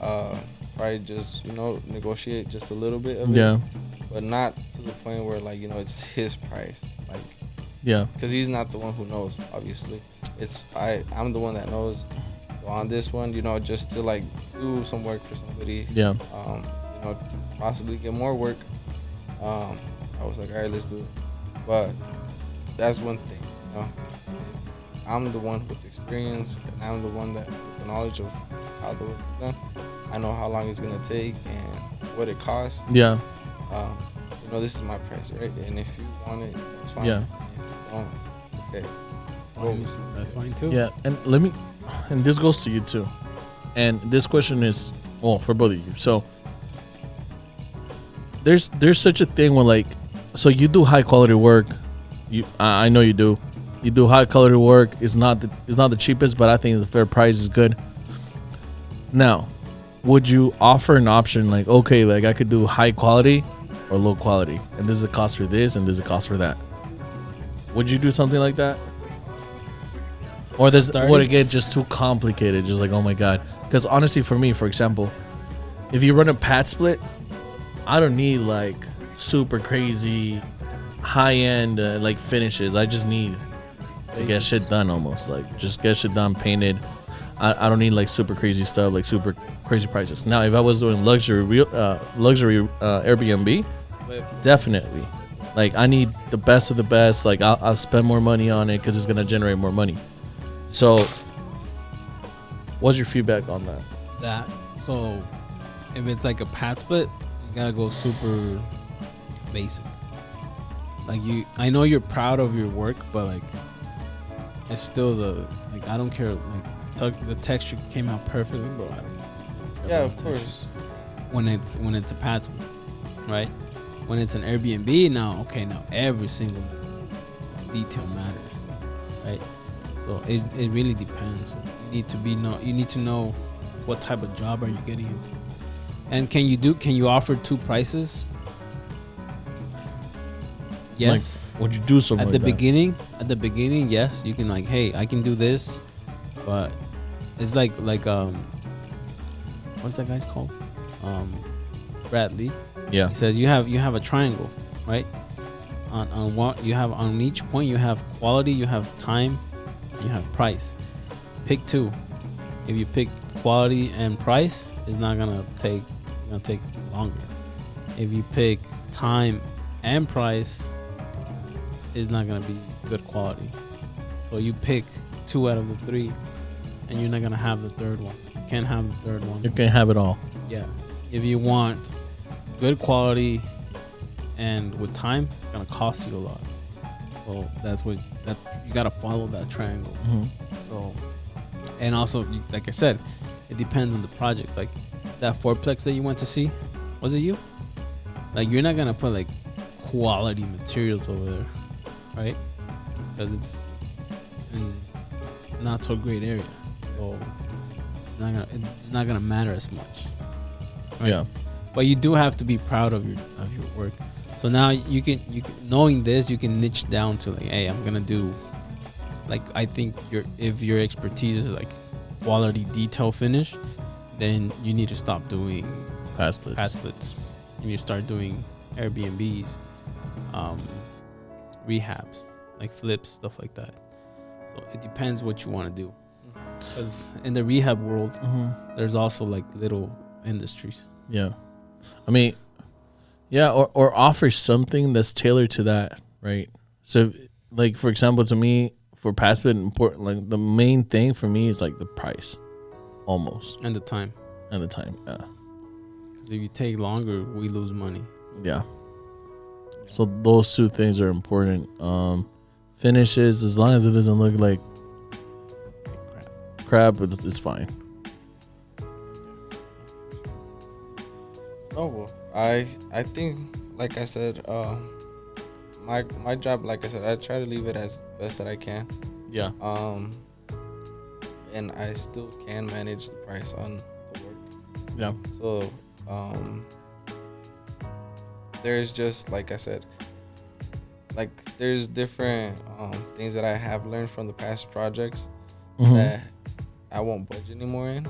Probably just negotiate just a little bit of Yeah. it, but not to the point where like it's his price. Like, Yeah. because he's not the one who knows. Obviously, I'm the one that knows. So on this one, just to like do some work for somebody. Yeah. Possibly get more work. I was like, all right, let's do it. But that's one thing. I'm the one with experience, and I'm the one that with the knowledge of how the work is done. I know how long it's gonna take and what it costs. Yeah. This is my price, right? And if you want it, it's fine. Yeah. And if you don't, okay. That's fine too. Yeah. And this goes to you too. And this question is, for both of you. So there's such a thing when like, so you do high quality work. I know you do. You do high quality work. It's not the cheapest, but I think the fair price is good. Now, would you offer an option like, okay, like I could do high quality or low quality, and this is a cost for this, and this is a cost for that? Would you do something like that? Or would it get just too complicated? Just like, oh my god. Because honestly, for me, for example, if you run a pad split, I don't need like super crazy high end like finishes. I just need to get shit done, almost like just get shit done, painted. I don't need like super crazy stuff, like super crazy prices. Now, if I was doing luxury Airbnb, definitely, like I need the best of the best. Like I'll spend more money on it because it's gonna generate more money. So, what's your feedback on that? So if it's like a pad split, you gotta go super basic. Like I know you're proud of your work, but like it's still I don't care. Like the texture came out perfectly, bro. I don't care. Yeah, about of the course. texture. When it's a Patsman, right? When it's an Airbnb, now every single detail matters, right? So it really depends. You need to know what type of job are you getting into, and can you offer two prices? Yes. Like, would you do something At like the beginning, yes, you can like, hey, I can do this, but it's like what's that guy's called? Bradley. Yeah. He says you have a triangle, right? On what you have on each point, you have quality, you have time, and you have price. Pick two. If you pick quality and price, it's gonna take longer. If you pick time and price, it's not gonna be good quality. So you pick 2 out of the 3, and you're not gonna have the third one. You can't have the third one. You can have it all. Yeah. If you want good quality and with time, it's gonna cost you a lot. So that's what you gotta follow that triangle. Mm-hmm. So, and also, like I said, it depends on the project. Like that fourplex that you went to see, was it you? Like you're not gonna put like quality materials over there, right? Because it's in not so great area, so it's not gonna matter as much. Right? Yeah. But you do have to be proud of your work. So now you can knowing this, you can niche down to like, hey, I'm gonna do, like, I think if your expertise is like quality detail finish, then you need to stop doing Pad splits. You need to start doing Airbnbs, rehabs, like flips, stuff like that. So it depends what you want to do. Because in the rehab world, there's also like little industries. Yeah. I mean, yeah, or offer something that's tailored to that, right? So, like, for example, to me, for Passport, important, like, the main thing for me is, like, the price, almost. And the time. Yeah. Because if you take longer, we lose money. Yeah. So those two things are important. Finishes, as long as it doesn't look like crap, it's fine. Oh well, I think, like I said, my job, like I said, I try to leave it as best that I can. Yeah. And I still can manage the price on the work. Yeah. So, there's just, like I said, like there's different things that I have learned from the past projects that I won't budge anymore in.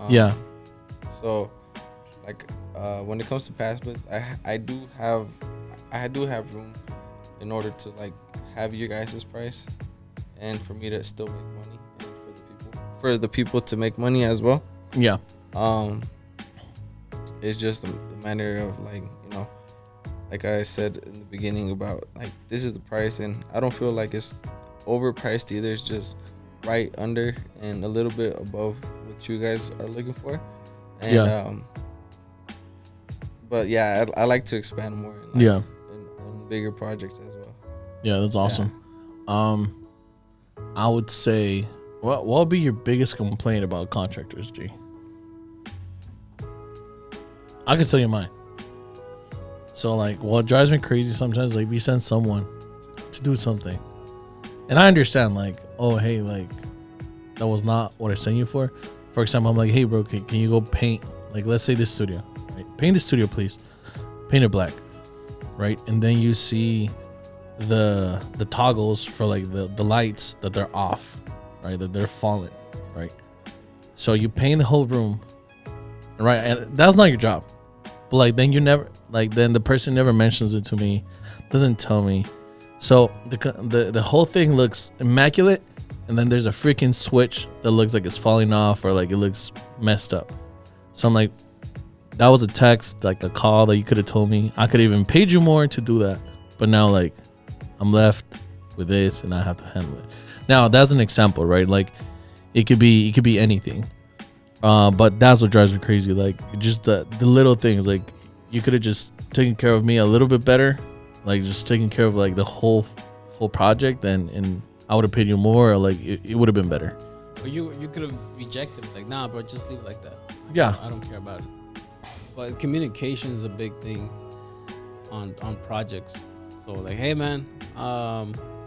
Yeah. So, like, when it comes to past bits, I do have room in order to like have your guys' price, and for me to still make money, and for the people to make money as well. Yeah. It's just the manner of, like, like I said in the beginning about, like, this is the price, and I don't feel like it's overpriced either. It's just right under and a little bit above what you guys are looking for. And but yeah, I like to expand more in bigger projects as well. Yeah, that's awesome. Yeah. I would say, what would be your biggest complaint about contractors, G? I can tell you mine. So, like, what drives me crazy sometimes, like, if you send someone to do something, and I understand, like, oh, hey, like, that was not what I sent you for. For example, I'm like, hey, bro, can you go paint, like, let's say this studio, right? Paint the studio, please. Paint it black, right? And then you see the toggles for, like, the lights that they're off, right? That they're falling, right? So you paint the whole room, right? And that's not your job. But, like, then then the person never mentions it to me, doesn't tell me. So the whole thing looks immaculate, and then there's a freaking switch that looks like it's falling off, or like it looks messed up. So I'm like, that was a text, like a call that you could have told me. I could have even paid you more to do that. But now, like, I'm left with this, and I have to handle it. Now, that's an example, right? Like, it could be anything. But that's what drives me crazy. Like, just the little things. Like, you could have just taken care of me a little bit better, like just taking care of like the whole project, and I would have paid you more, or like it would have been better. Or you could have rejected it, like, nah, bro, just leave it like that. Yeah. I don't care about it. But communication is a big thing on projects. So like, hey man,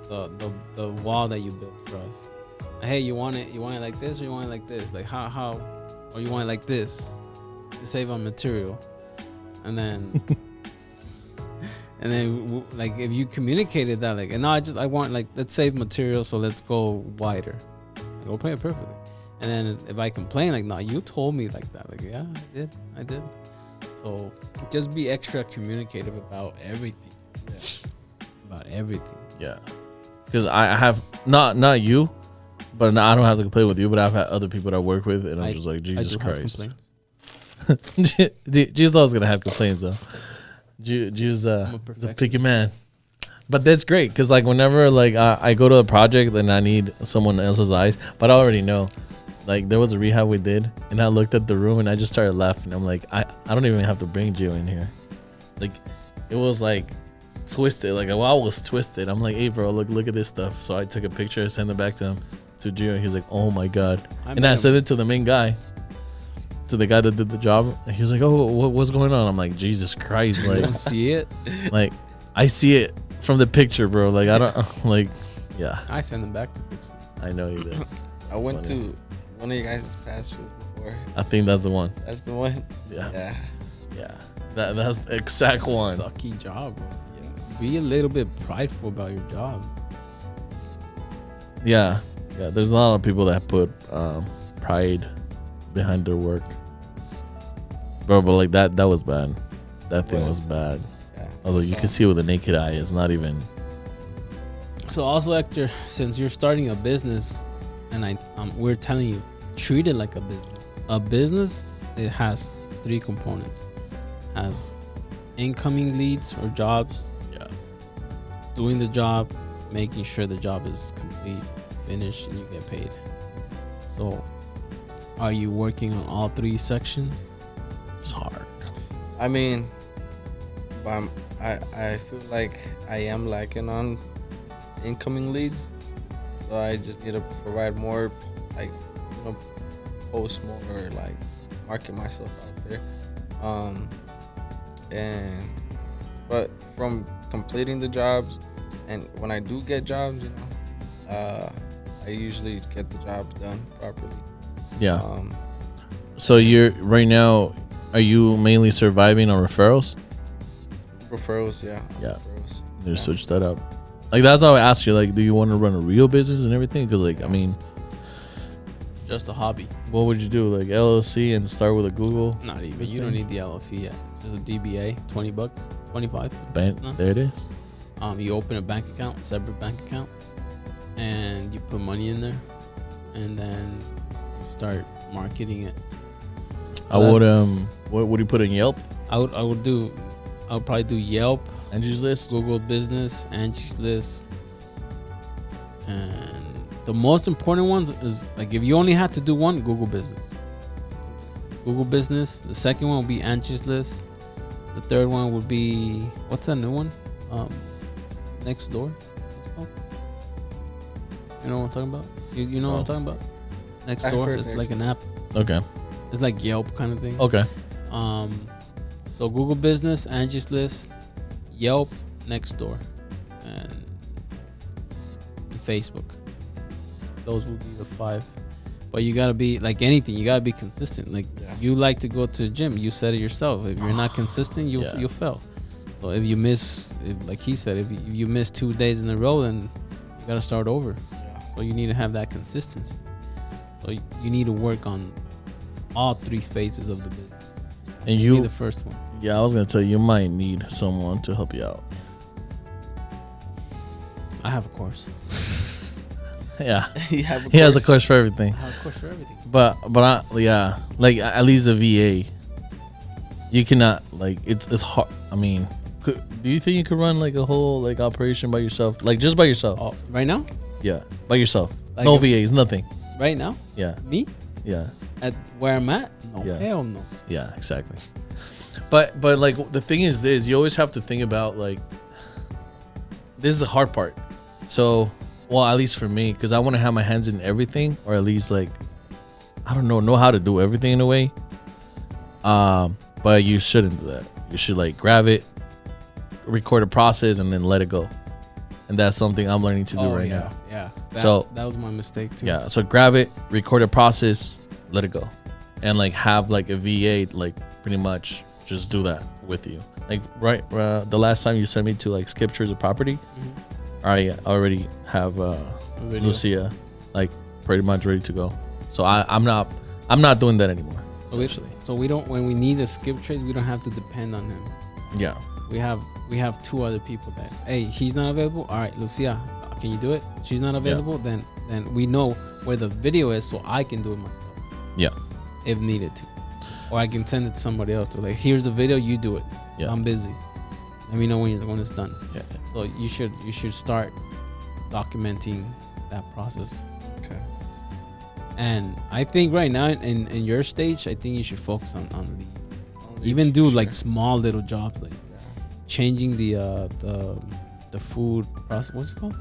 the wall that you built for us. Hey, you want it like this, or you want it like this? Like how, or you want it like this to save on material, and then. And then, like, if you communicated that, like, and no, I want, like, let's save material, so let's go wider. Like, we'll play it perfectly. And then if I complain, like, no, you told me like that. Like, yeah, I did. So just be extra communicative about everything. Yeah. About everything. Yeah. Because I have, not you, but I don't have to complain with you, but I've had other people that I work with, and I'm just like, Jesus Christ. Jesus always going to have complaints, though. Ju's a picky man, but that's great because like whenever like I go to a project and I need someone else's eyes, but I already know. Like there was a rehab we did, and I looked at the room and I just started laughing. I'm like, I don't even have to bring Gio in here. Like it was like twisted, like a wall was twisted. I'm like, hey bro, look at this stuff. So I took a picture, sent it back to him, to Gio, and he's like, oh my god. And I sent it to the main guy. To the guy that did the job, and he was like, "Oh, what's going on?" I'm like, "Jesus Christ!" Like, you don't see it. Like, I see it from the picture, bro. Like, I don't like, yeah. I send them back to fix it. I know you did. I went to one of you guys' past before. I think that's the one. That's the one. Yeah. That's the exact one. Sucky job, bro. Yeah. Be a little bit prideful about your job. Yeah. There's a lot of people that put pride behind their work, bro. But like that was bad. That thing was bad. Yeah, I was like, you can see it with the naked eye. It's not even. So also, Hector, since you're starting a business, and we're telling you, treat it like a business. A business, it has 3 components. It has incoming leads or jobs. Yeah. Doing the job, making sure the job is complete, finished, and you get paid. So. Are you working on all 3 sections? It's hard. I mean, I feel like I am lacking on incoming leads, so I just need to provide more, like, post more, or like market myself out there. But from completing the jobs, and when I do get jobs, I usually get the jobs done properly. Yeah. So you're right now, are you mainly surviving on referrals? Referrals, yeah. Yeah. Referrals. You switch that up. Like that's how I asked you. Like, do you want to run a real business and everything? Because like, I mean, just a hobby. What would you do? Like LLC and start with a Google? Not even. You don't need the LLC yet. Just a DBA, $20, 25. No. There it is. You open a bank account, separate bank account, and you put money in there, and then start marketing it. So I would what would you put in Yelp? I would probably do Yelp, Angie's List, Google Business, Angie's List, and the most important ones is like if you only had to do one, Google Business. Google Business. The second one would be Angie's List. The third one would be what's that new one? Next Door. What's it called? You know what I'm talking about? You know what I'm talking about? Next Door. It's like an app. Okay. It's like Yelp kind of thing. Okay. So Google Business, Angie's List, Yelp, Next Door, and Facebook. Those will be the 5. But you gotta be like anything. You gotta be consistent. Like you like to go to the gym. You said it yourself. If you're not consistent, you'll fail. So if you miss, like he said, if you miss 2 days in a row, then you gotta start over. So you need to have that consistency. So you need to work on all 3 phases of the business. And you be the first one. Yeah, I was gonna tell you might need someone to help you out. I have a course. Yeah, he has a course for everything. I have a course for everything. But like at least a VA. You cannot like it's hard. I mean, do you think you could run like a whole like operation by yourself, like just by yourself? Right now? Yeah, by yourself. Like no VAs, nothing. Right now? Yeah. Me? Yeah. At where I'm at? No. Yeah. Hell no. Yeah, exactly. But like the thing is this, you always have to think about like this is the hard part. So, well, at least for me, because I want to have my hands in everything, or at least like, I don't know how to do everything in a way. But you shouldn't do that. You should like grab it, record a process, and then let it go. And that's something I'm learning to do right now. Yeah. That was my mistake too. Yeah. So grab it, record a process, let it go, and like have like a VA like pretty much just do that with you. Like the last time you sent me to like skip tours of property, I already have Lucia like pretty much ready to go. So I'm not doing that anymore. Essentially. So we don't, when we need a skip trace, we don't have to depend on him. Yeah. We have two other people that, hey, he's not available. All right, Lucia, can you do it? She's not available. Yeah. Then we know where the video is, so I can do it myself. Yeah. If needed to, or I can send it to somebody else to like, here's the video, you do it. Yeah. I'm busy. Let me know when it's done. Yeah. So you should start documenting that process. Okay. And I think right now in your stage, I think you should focus on leads. Even leads, do sure. like small little jobs, like changing the food process. What's it called?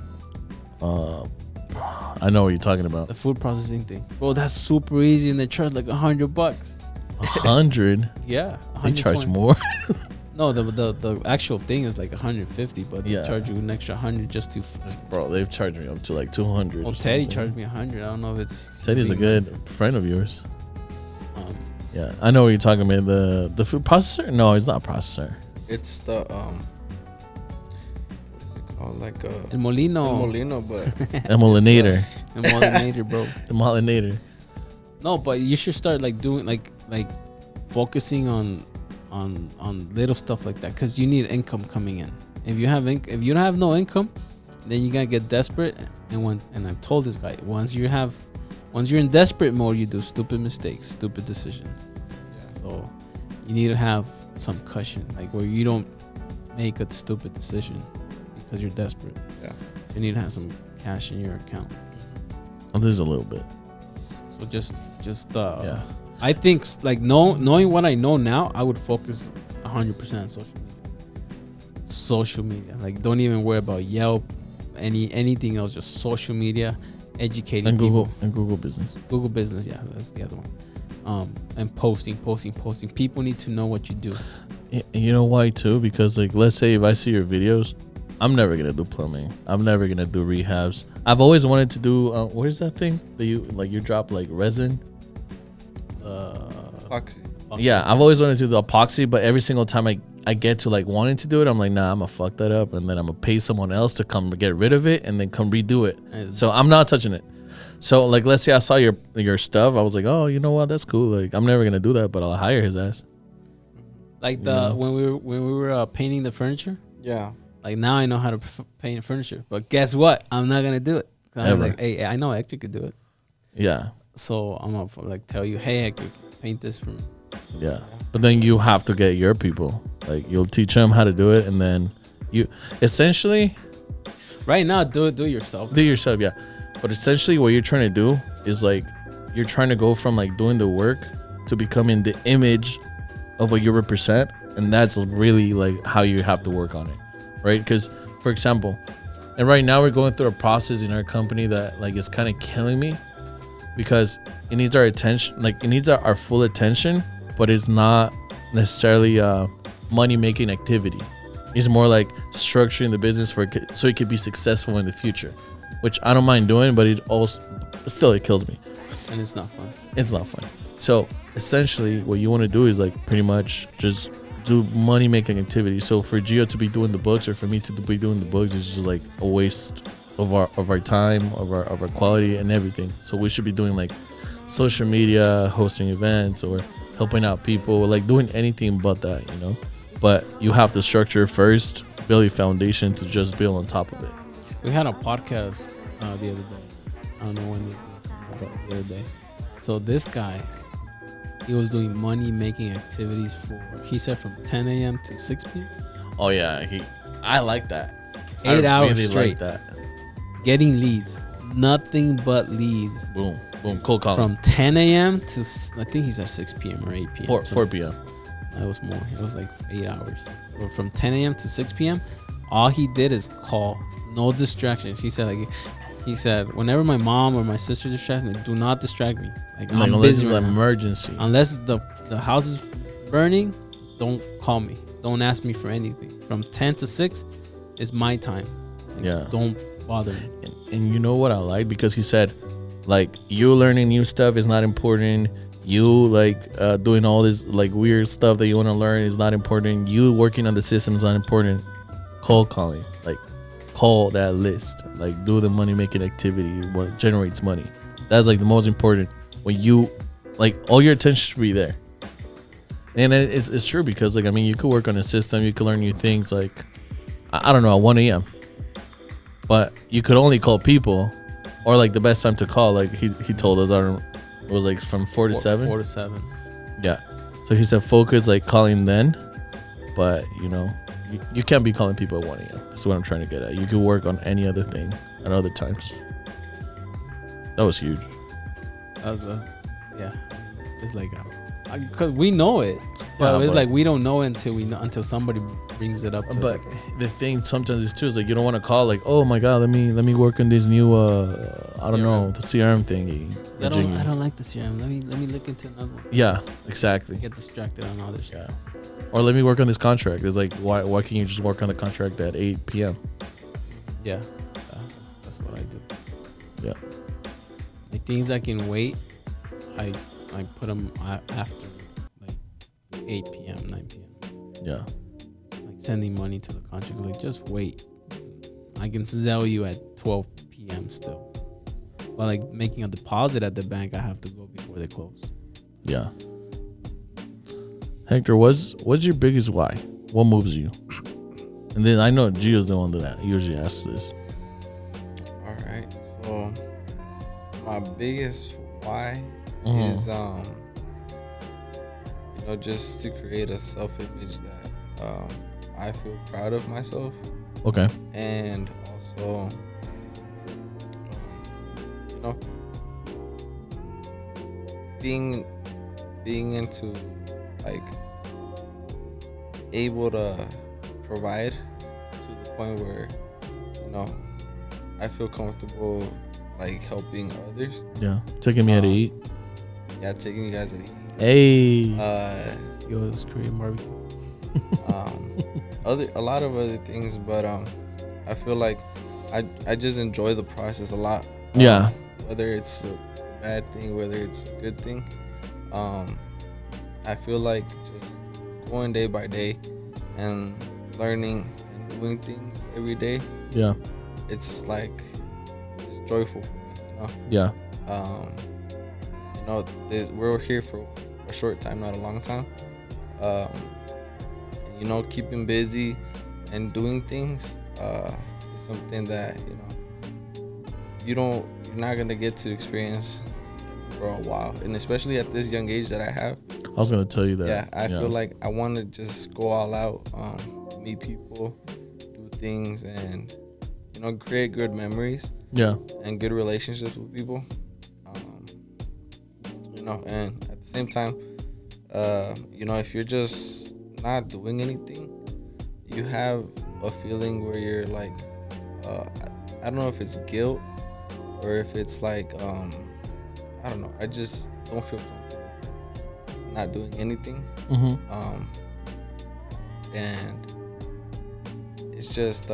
I know what you're talking about. The food processing thing. Bro, that's super easy, and they charge like $100. 100. Yeah, They charge 120. more. No, the actual thing is like 150, but they Yeah. charge you an extra 100 just to. Bro, they've charged me up to like 200. Well, or Teddy something. charged me 100. I don't know if it's. Teddy's a being good nice. friend of yours. Um, Yeah, I know what you're talking about. The food processor? No, it's not a processor. It's the what is it called? Like El Molino. Molino, but Emolinator. El Molinator, bro. The Molinator. No, but you should start like doing like focusing on little stuff like that, because you need income coming in. If you have if you don't have no income, then you gotta get desperate. And I've told this guy, once you're in desperate mode, you do stupid mistakes, stupid decisions. yeah. So you need to have some cushion, like where you don't make a stupid decision because you're desperate. Yeah. You need to have some cash in your account. Oh, there's a little bit. So just Yeah. I think like knowing what I know now, I would focus 100% on social media. Social media, like don't even worry about Yelp, anything else. Just social media, educating And people. Google Business. Google Business, yeah, that's the other one. And posting. People need to know what you do. You know why too? Because like, let's say if I see your videos, I'm never gonna do plumbing. I'm never gonna do rehabs. I've always wanted to do. Where's that thing that you drop like resin? Epoxy. Yeah, I've always wanted to do the epoxy, but every single time I get to like wanting to do it, I'm like, nah, I'm gonna fuck that up, and then I'm gonna pay someone else to come get rid of it and then come redo it. So I'm not touching it. So like, let's say I saw your stuff, I was like, oh, you know what, that's cool. Like, I'm never gonna do that, but I'll hire his ass. Like when we were painting the furniture. Yeah. Like now I know how to paint furniture, but guess what? I'm not gonna do it. I was Ever. like, hey, I know Hector could do it, Yeah, so I'm gonna like tell you, hey Hector, paint this for me. yeah. But then you have to get your people. Like, you'll teach them how to do it, and then you essentially Right now, do it yourself. do it yourself. Yeah, but essentially what you're trying to do is like, you're trying to go from like doing the work to becoming the image of what you represent, and that's really like how you have to work on it, right? Because for example, and right now we're going through a process in our company that like is kind of killing me, because it needs our attention, like it needs our full attention, but it's not necessarily a money making activity. It's more like structuring the business so it could be successful in the future, which I don't mind doing, but it kills me. And it's not fun. It's not fun. So essentially what you want to do is like pretty much just do money making activities. So for Gio to be doing the books, or for me to be doing the books, is just like a waste of our time, of our quality and everything. So we should be doing like social media, hosting events, or helping out people, like doing anything but that, you know. But you have to structure first, build a foundation to just build on top of it. We had a podcast the other day. I don't know when this was, but the other day. So this guy, he was doing money making activities he said from 10 a.m. to 6 p.m. Oh yeah, I like that. 8 hours really straight. like that. Getting leads, nothing but leads. Boom, boom, cold calling. From 10 a.m. to I think he's at 6 p.m. or 8 p.m. 4 p.m. It was more. It was like 8 hours. So from 10 a.m. to 6 p.m., all he did is call, no distractions. He said, whenever my mom or my sister distracts me, do not distract me. Like I'm unless busy it's right an now. emergency. Unless the house is burning, don't call me. Don't ask me for anything. From 10 to 6 is my time. Like, Yeah. don't bother me. And you know what I like? Because he said, like, you learning new stuff is not important. You like doing all this like weird stuff that you want to learn is not important. You working on the system is not important. Cold calling, like call that list, like do the money making activity, what generates money. That's like the most important. When you like all your attention should be there. And it's true because like I mean you could work on a system, you could learn new things like I don't know at 1 a.m. But you could only call people, or like the best time to call, like he told us, I don't know, it was like from 4 to 7. 4 to 7. Yeah. So he said focus like calling then, but you know, you can't be calling people at 1 a.m. That's what I'm trying to get at. You could work on any other thing at other times. That was huge. Yeah. It's like, because we know it, but Yeah, it's but- like we don't know until somebody brings it up to But us. the thing sometimes is too is like you don't want to call like, oh my god, let me work on this new I don't know, the CRM thingy. I the jingy. don't like the CRM. Let me look into another one. Yeah, exactly. Get distracted on other Yeah. stuff. Or let me work on this contract. It's like why can't you just work on the contract at 8 p.m. Yeah, that's what I do. Yeah. The things I can wait, I put them after like 8 p.m., 9 p.m. Yeah. Like sending money to the contract. Like just wait. I can Zelle you at 12 p.m. still. But like making a deposit at the bank, I have to go before they close. Yeah. Hector, what's your biggest why? What moves you? And then I know Gio's the one that usually asks this. All right. So my biggest why Mhm. is just to create a self-image that I feel proud of myself, Okay. and also being into like able to provide to the point where I feel comfortable like helping others. Yeah. Taking me out to eat. Yeah, taking you guys to eat. Hey. Yo, this Korean barbecue. A lot of other things, but I feel like I just enjoy the process a lot. Yeah. Whether it's a bad thing, whether it's a good thing, I feel like just going day by day and learning and doing things every day. Yeah. It's like it's joyful for me. Yeah. We're here for a short time, not a long time. Keeping busy and doing things is something that you're not gonna get to experience for a while, and especially at this young age that I have. I was gonna tell you that. Yeah, I feel like I want to just go all out, meet people, do things, and create good memories. Yeah. And good relationships with people. And at the same time, if you're just not doing anything, you have a feeling where you're like, I don't know if it's guilt or if it's like, I don't know. I just don't feel comfortable not doing anything. Mm-hmm. And it's just,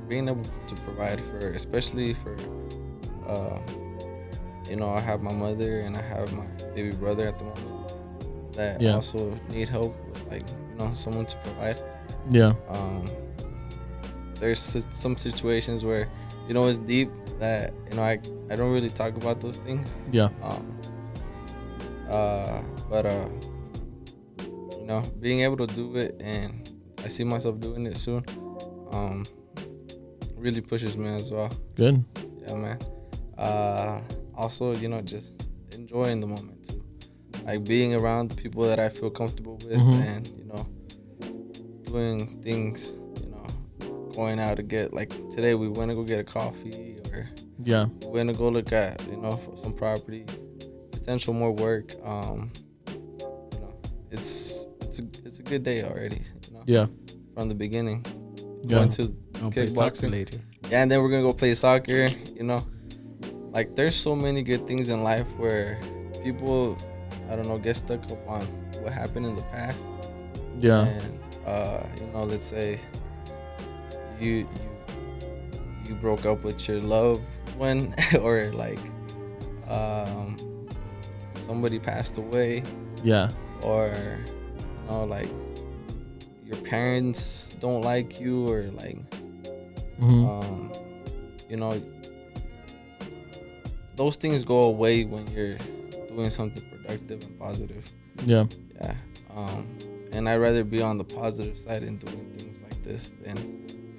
being able to provide for, especially for, I have my mother and I have my baby brother at the moment that also need help with, someone to provide. Yeah. There's some situations where, it's deep that, I don't really talk about those things. Yeah. But being able to do it, and I see myself doing it soon, really pushes me as well. Good. Yeah, man. Also, just enjoying the moment too, like being around the people that I feel comfortable with, and doing things, going out to get, like today we went to go get a coffee, or we went to go look at some property, potential more work. It's a good day already, Yeah. from the beginning. going to Play soccer kickboxing. later. Yeah, and then we're gonna go play soccer. You know, like there's so many good things in life where people, I don't know, get stuck up on what happened in the past. Yeah. And you know, let's say you broke up with your loved one, or like somebody passed away, Yeah. or you know, like your parents don't like you, or like Mm-hmm. you know, those things go away when you're doing something productive and positive. Yeah. Yeah. And I'd rather be on the positive side and doing things like this than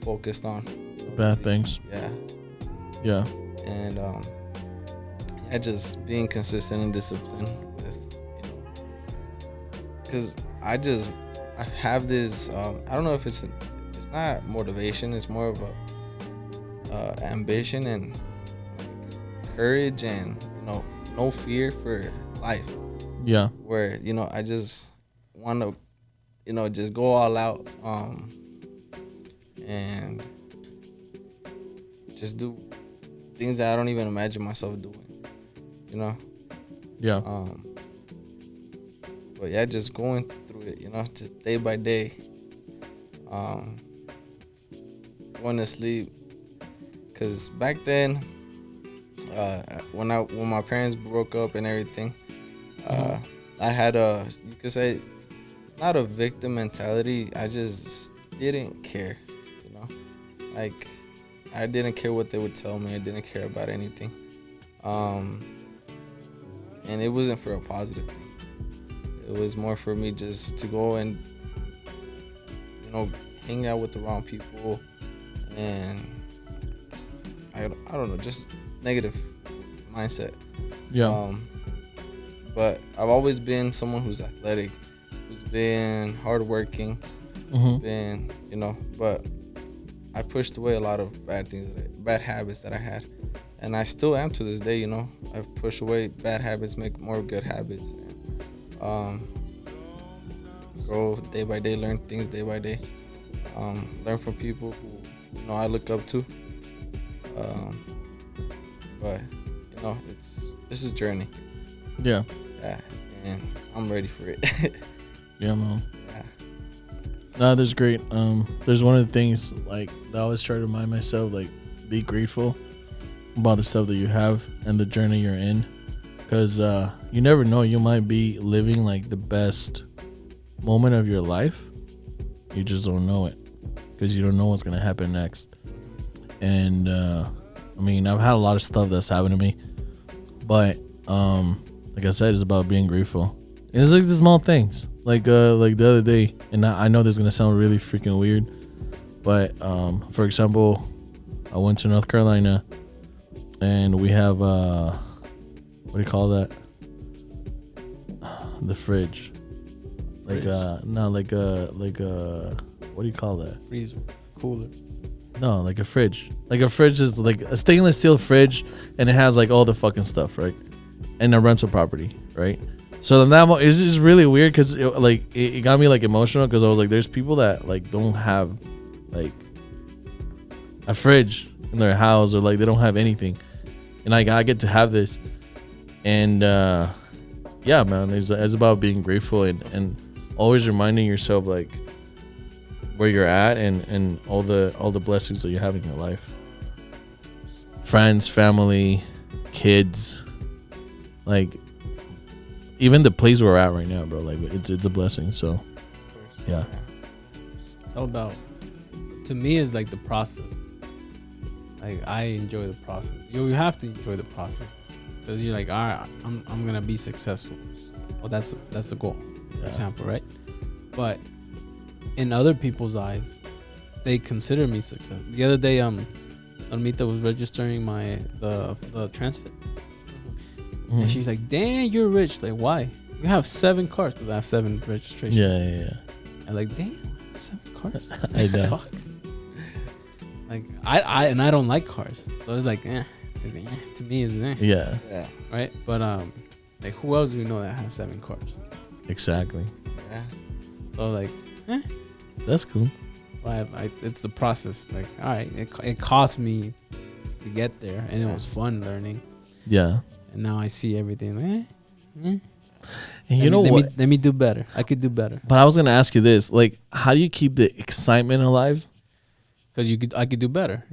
focused on, you know, Bad things. Yeah. Yeah. And yeah, just being consistent and disciplined with, you know, because I have this I don't know if it's not motivation, it's more of a ambition and courage, and you know, no fear for life, Yeah. where you know, I just want to, you know, just go all out, and just do things that I don't even imagine myself doing, you know. Yeah. But yeah, just going through it, you know, just day by day, going to sleep, because back then, when my parents broke up and everything, I had you could say, not a victim mentality. I just didn't care, you know, like I didn't care what they would tell me. I didn't care about anything, and it wasn't for a positive thing. It was more for me just to go and, you know, hang out with the wrong people, and I don't know, just negative mindset. Yeah. But I've always been someone who's athletic, who's been hardworking, Mm-hmm. been, you know, but I pushed away a lot of bad habits that I had, and I still am to this day. You know, I've pushed away bad habits, make more good habits, and grow day by day, learn things day by day, learn from people who, you know, I look up to. But you know, this is a journey. Yeah. Yeah, and I'm ready for it. Yeah, man. Yeah. No, that's great. There's one of the things like I always try to remind myself, like, be grateful about the stuff that you have and the journey you're in, because you never know, you might be living like the best moment of your life. You just don't know it because you don't know what's gonna happen next. And I mean, I've had a lot of stuff that's happened to me, but like I said, it's about being grateful. And it's like the small things, like the other day, and I know this is gonna sound really freaking weird, but for example, I went to North Carolina, and we have what do you call that? The fridge. Like what do you call that? Freezer, cooler. No, like a fridge. Like a fridge is like a stainless steel fridge, and it has like all the fucking stuff, right? And a rental property, right? So then that it's just really weird because it got me like emotional, because I was like, there's people that like don't have like a fridge in their house, or like they don't have anything, and like I get to have this, and yeah, man, it's about being grateful and always reminding yourself like where you're at and all the blessings that you have in your life. Friends, family, kids, like even the place we're at right now, bro. Like it's a blessing. So yeah. It's all about, to me, it's like the process. Like I enjoy the process. You have to enjoy the process, because you're like, all right, I'm gonna be successful. Well, that's the goal, for example, right? But in other people's eyes, they consider me successful. The other day, Almita was registering the transit, and she's like, "Damn, you're rich. Like, why? You have 7 cars." Because I have 7 registrations. Yeah. And like, damn, 7 cars. I know. Fuck. Like I don't like cars, so it's like, to me it's Yeah. right. But like, who else do you know that has 7 cars? Exactly. Yeah. So like, That's cool. But it's the process. Like, all right, it cost me to get there, and it was fun learning. Yeah. And now I see everything. And you know what? Let me do better. I could do better. But I was gonna ask you this: like, how do you keep the excitement alive? Because I could do better.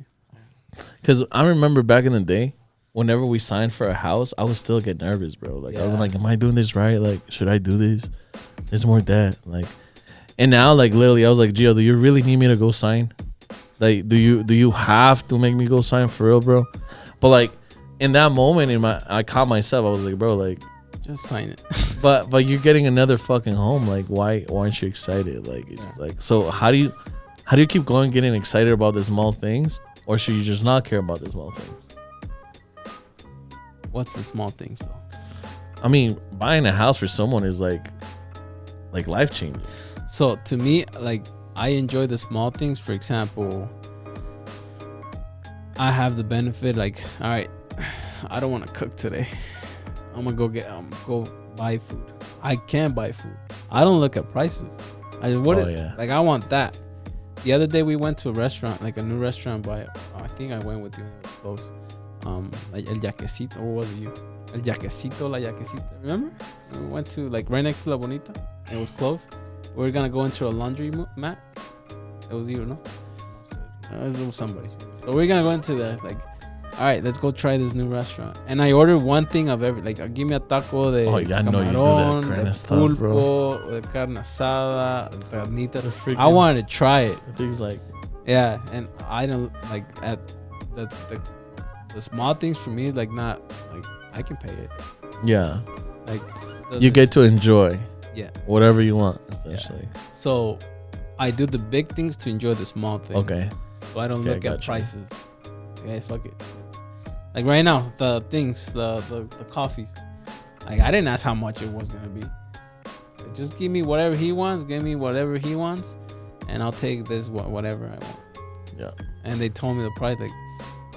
Because I remember back in the day, whenever we signed for a house, I would still get nervous, bro. Like, I was like, am I doing this right? Like, should I do this? There's more that. Like, and now, like, literally, I was like, Gio, do you really need me to go sign? Like, do you have to make me go sign for real, bro? But like, in that moment, I caught myself. I was like, bro, like, just sign it. but you're getting another fucking home. Like, why aren't you excited? Like, it's just like, so how do you keep going, getting excited about the small things? Or should you just not care about the small things? What's the small things though? I mean, buying a house for someone is like life changing. So to me, like, I enjoy the small things. For example, I have the benefit, like, all right, I don't want to cook today. I'm gonna go buy food. I can buy food. I don't look at prices. Like, I want that. The other day we went to a restaurant, like a new restaurant I think I went with you when it was close. Like El Yaquecito, or was it you? El Yaquecito, La Yaquecita. Remember? We went to, like, right next to La Bonita. And it was closed. We were gonna go into a laundry mat. It was you, no? It was somebody. So we're gonna go into there, like, all right, let's go try this new restaurant. And I ordered one thing of every, like, give me a taco de camarón, de pulpo, de carne asada, de carnita. I wanted to try it. Things like, yeah, and I don't, like, at the small things for me, like, not, like, I can pay it. Yeah. Like, you get to enjoy. Yeah. Whatever you want, essentially. Yeah. So I do the big things to enjoy the small things. Okay. So I don't look at prices. Yeah, fuck it. Like right now, the things, the coffees. Like, I didn't ask how much it was gonna be. Just give me whatever he wants. Give me whatever he wants, and I'll take this whatever I want. Yeah. And they told me the price. Like,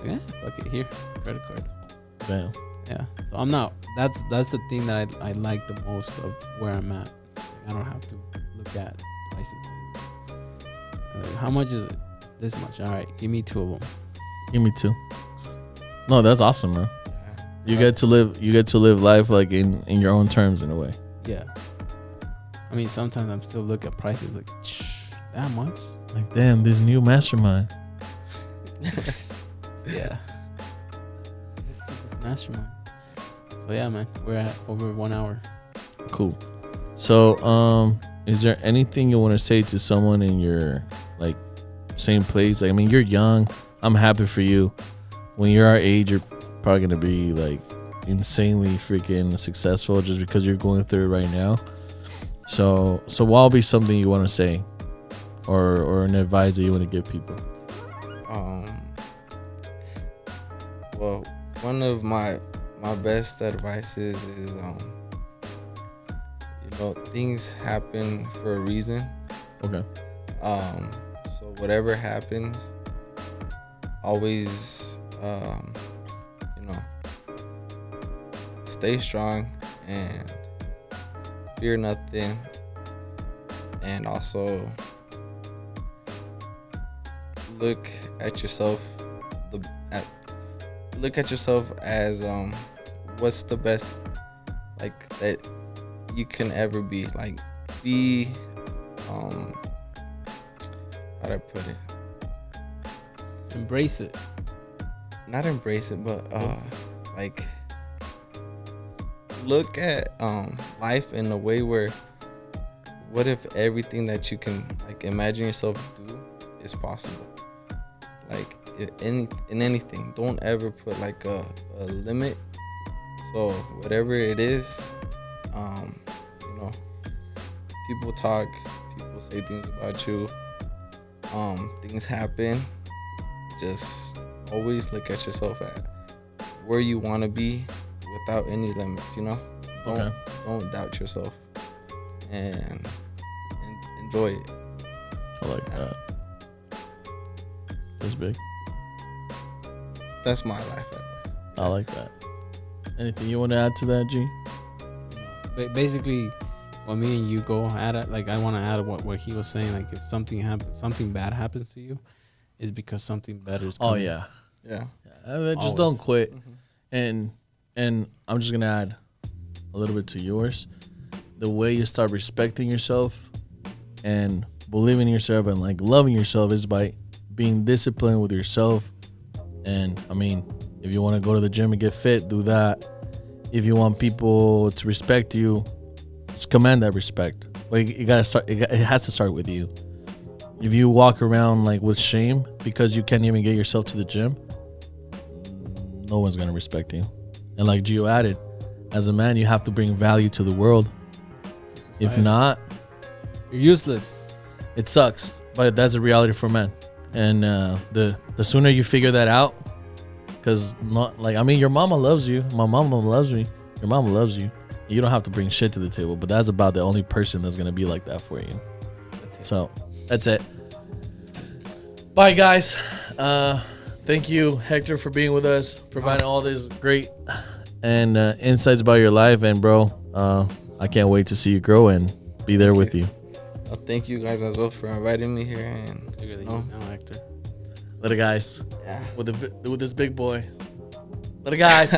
yeah, fuck it, here, credit card. Damn. Yeah. So I'm not. That's the thing that I like the most of where I'm at. Like, I don't have to look at prices. Like, how much is it? This much. All right, give me 2 of them. Give me 2. No, that's awesome, bro. You get to live life like in your own terms in a way. Yeah. I mean, sometimes I'm still looking at prices like, that much? Like, damn, this new mastermind. Yeah. Let's do this mastermind. So yeah, man, we're at over 1 hour. Cool. So, is there anything you want to say to someone in your, like, same place? Like, I mean, you're young. I'm happy for you. When you're our age, you're probably gonna be like insanely freaking successful just because you're going through it right now. So what'll be something you want to say, or an advice that you want to give people? Well, one of my best advices is things happen for a reason. Okay. So whatever happens, always stay strong and fear nothing, and also look at yourself as what's the best, like, that you can ever be. Like, be how do I put it? Embrace it. Not embrace it, but like, look at life in a way where, what if everything that you can, like, imagine yourself do is possible? Like, in anything, don't ever put like a limit. So whatever it is, people talk, people say things about you, things happen. Just always look at yourself at where you want to be without any limits. Don't doubt yourself, and enjoy it. I like that. That's big. That's my life advice. I like that. Anything you want to add to that, G? Basically, when me and you go at it, like I want to add what he was saying. Like if something bad happens to you, is because something better is coming. Oh yeah. Yeah. Just don't Always. quit. And I'm just gonna add a little bit to yours. The way you start respecting yourself and believing in yourself and like loving yourself is by being disciplined with yourself. And I mean, if you want to go to the gym and get fit, do that. If you want people to respect you, just command that respect. Like you gotta start. It has to start with you. If you walk around like with shame because you can't even get yourself to the gym, no one's gonna respect you. And like Gio added, as a man, you have to bring value to the world. If not, You're useless. it sucks. But that's a reality for men. And the sooner you figure that out, because not like I mean, your mama loves you. My mama loves me. Your mama loves you. You don't have to bring shit to the table. But that's about the only person that's gonna be like that for you. So that's it. Bye, guys. Thank you, Hector, for being with us, providing all this great and insights about your life. And bro, I can't wait to see you grow and be there with you. Well, thank you guys as well for inviting me here. And Bigger than you know, you now, Hector. Little guys, yeah. with this big boy. Little guys.